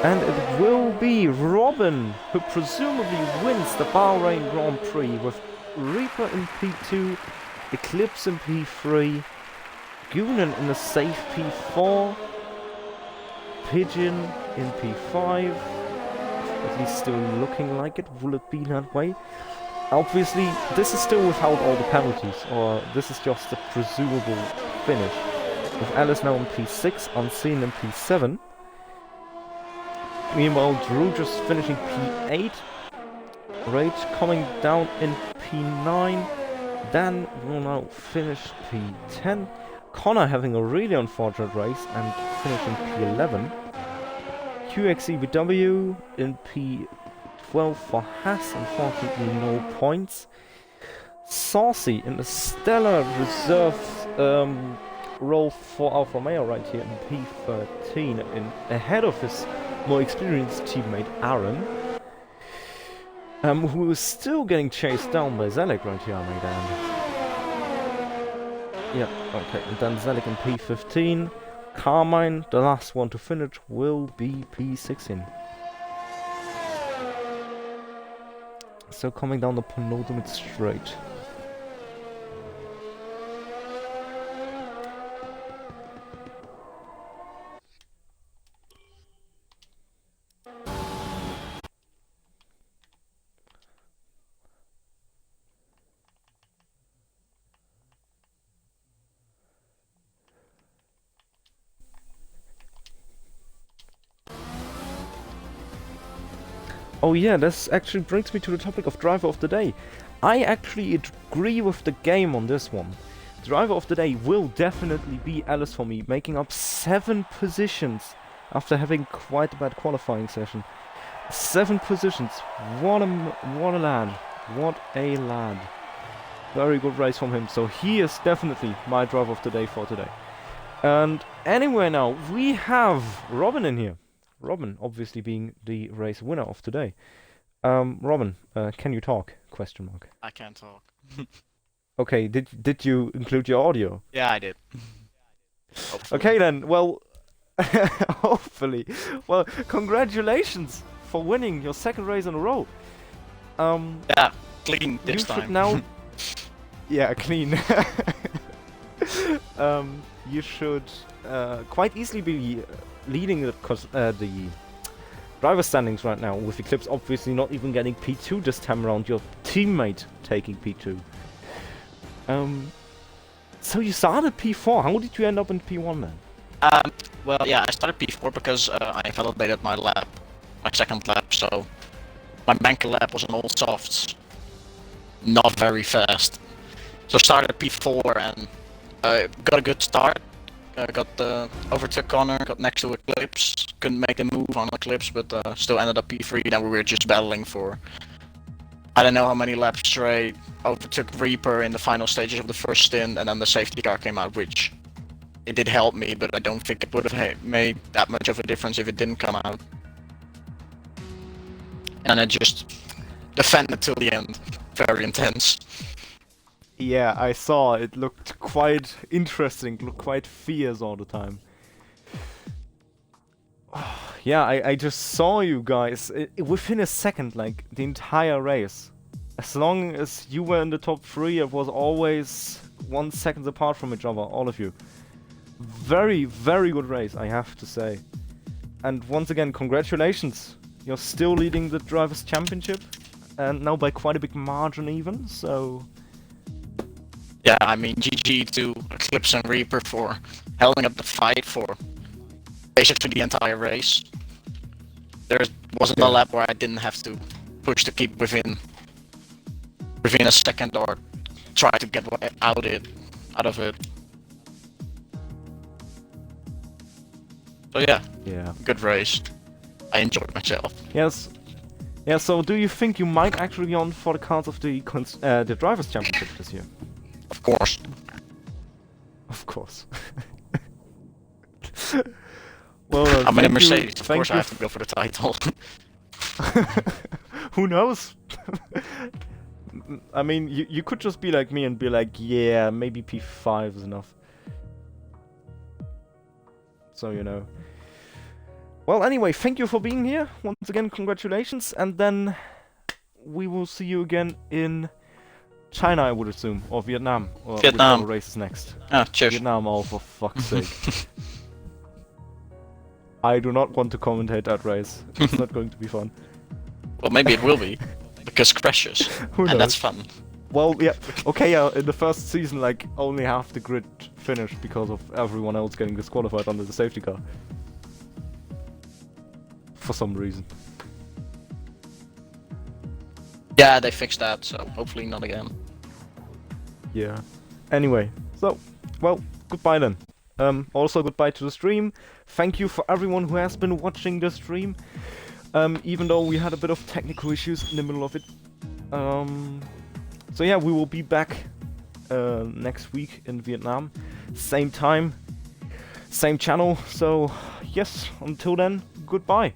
And it will be Robin who presumably wins the Bahrain Grand Prix with Reaper in P2, Eclipse in P3, Goonan in a safe P4, Pigeon in P5, at least still looking like it. Will it be that way? Obviously, this is still without all the penalties, or this is just a presumable finish. With Alice now in P6, Unseen in P7. Meanwhile, Drew just finishing P8. Rage coming down in P9. Dan will now finish P10. Connor having a really unfortunate race and finishing P11. QXEBW in P12 for Haas, unfortunately no points. Saucy in the stellar reserve role for Alfa Romeo right here in P13, ahead of his more experienced teammate Aaron, who is still getting chased down by Zelik right here, I might add. Yeah, okay, and then Zelik in P15. Carmine, the last one to finish, will be P16. So coming down the penultimate straight. Oh yeah, this actually brings me to the topic of Driver of the Day. I actually agree with the game on this one. Driver of the Day will definitely be Alice for me, making up 7 positions after having quite a bad qualifying session. 7 positions. What a lad. What a lad. Very good race from him. So he is definitely my Driver of the Day for today. And anyway now, we have Robin in here. Robin, obviously being the race winner of today. Robin, can you talk? Question mark. I can't talk. Okay, did you include your audio? Yeah, I did. Hopefully. Okay then, well, hopefully. Well, congratulations for winning your 2nd race in a row. Yeah, clean this you time. should now... Yeah, clean. You should quite easily be leading the driver standings right now, with Eclipse obviously not even getting P2 this time around, your teammate taking P2. So you started P4, how did you end up in P1 then? Well, yeah, I started P4 because I validated my lap, my 2nd lap, so my banker lap was on all softs, not very fast. So started P4 and got a good start. Overtook Connor, got next to Eclipse, couldn't make the move on Eclipse, but still ended up P3. Then we were just battling for I don't know how many laps straight. Overtook Reaper in the final stages of the first stint, and then the safety car came out, which it did help me, but I don't think it would have made that much of a difference if it didn't come out. And I just defended till the end. Very intense. Yeah, I saw. It looked quite interesting, looked quite fierce all the time. Yeah, I just saw you guys within a second, like, the entire race. As long as you were in the top 3, it was always 1 second apart from each other, all of you. Very, very good race, I have to say. And once again, congratulations. You're still leading the Drivers' Championship, and now by quite a big margin even, so... Yeah, I mean, GG to Eclipse and Reaper for holding up the fight for basically the entire race. There wasn't a lap where I didn't have to push to keep within a second or try to get out of it. So yeah, good race. I enjoyed myself. Yes. Yeah, so do you think you might actually be on for the cards of the Drivers' Championship this year? Of course. Of course. Well, I'm in a Mercedes, of course I have to go for the title. Who knows? I mean, you could just be like me and be like, yeah, maybe P5 is enough. So, you know. Well, anyway, thank you for being here. Once again, congratulations. And then we will see you again in China, I would assume, or Vietnam. Or Vietnam. whichever race is next. Ah, cheers. Vietnam, oh, for fuck's sake. I do not want to commentate that race. It's not going to be fun. Well, maybe it will be. because crashes, Who and that's knows? fun. Well, yeah, okay, yeah, in the first season, like, only half the grid finished because of everyone else getting disqualified under the safety car. For some reason. Yeah, they fixed that, so hopefully not again. Yeah. Anyway, so, well, goodbye then. Also goodbye to the stream. Thank you for everyone who has been watching the stream. Even though we had a bit of technical issues in the middle of it. So yeah, we will be back next week in Vietnam. Same time, same channel. So yes, until then, goodbye.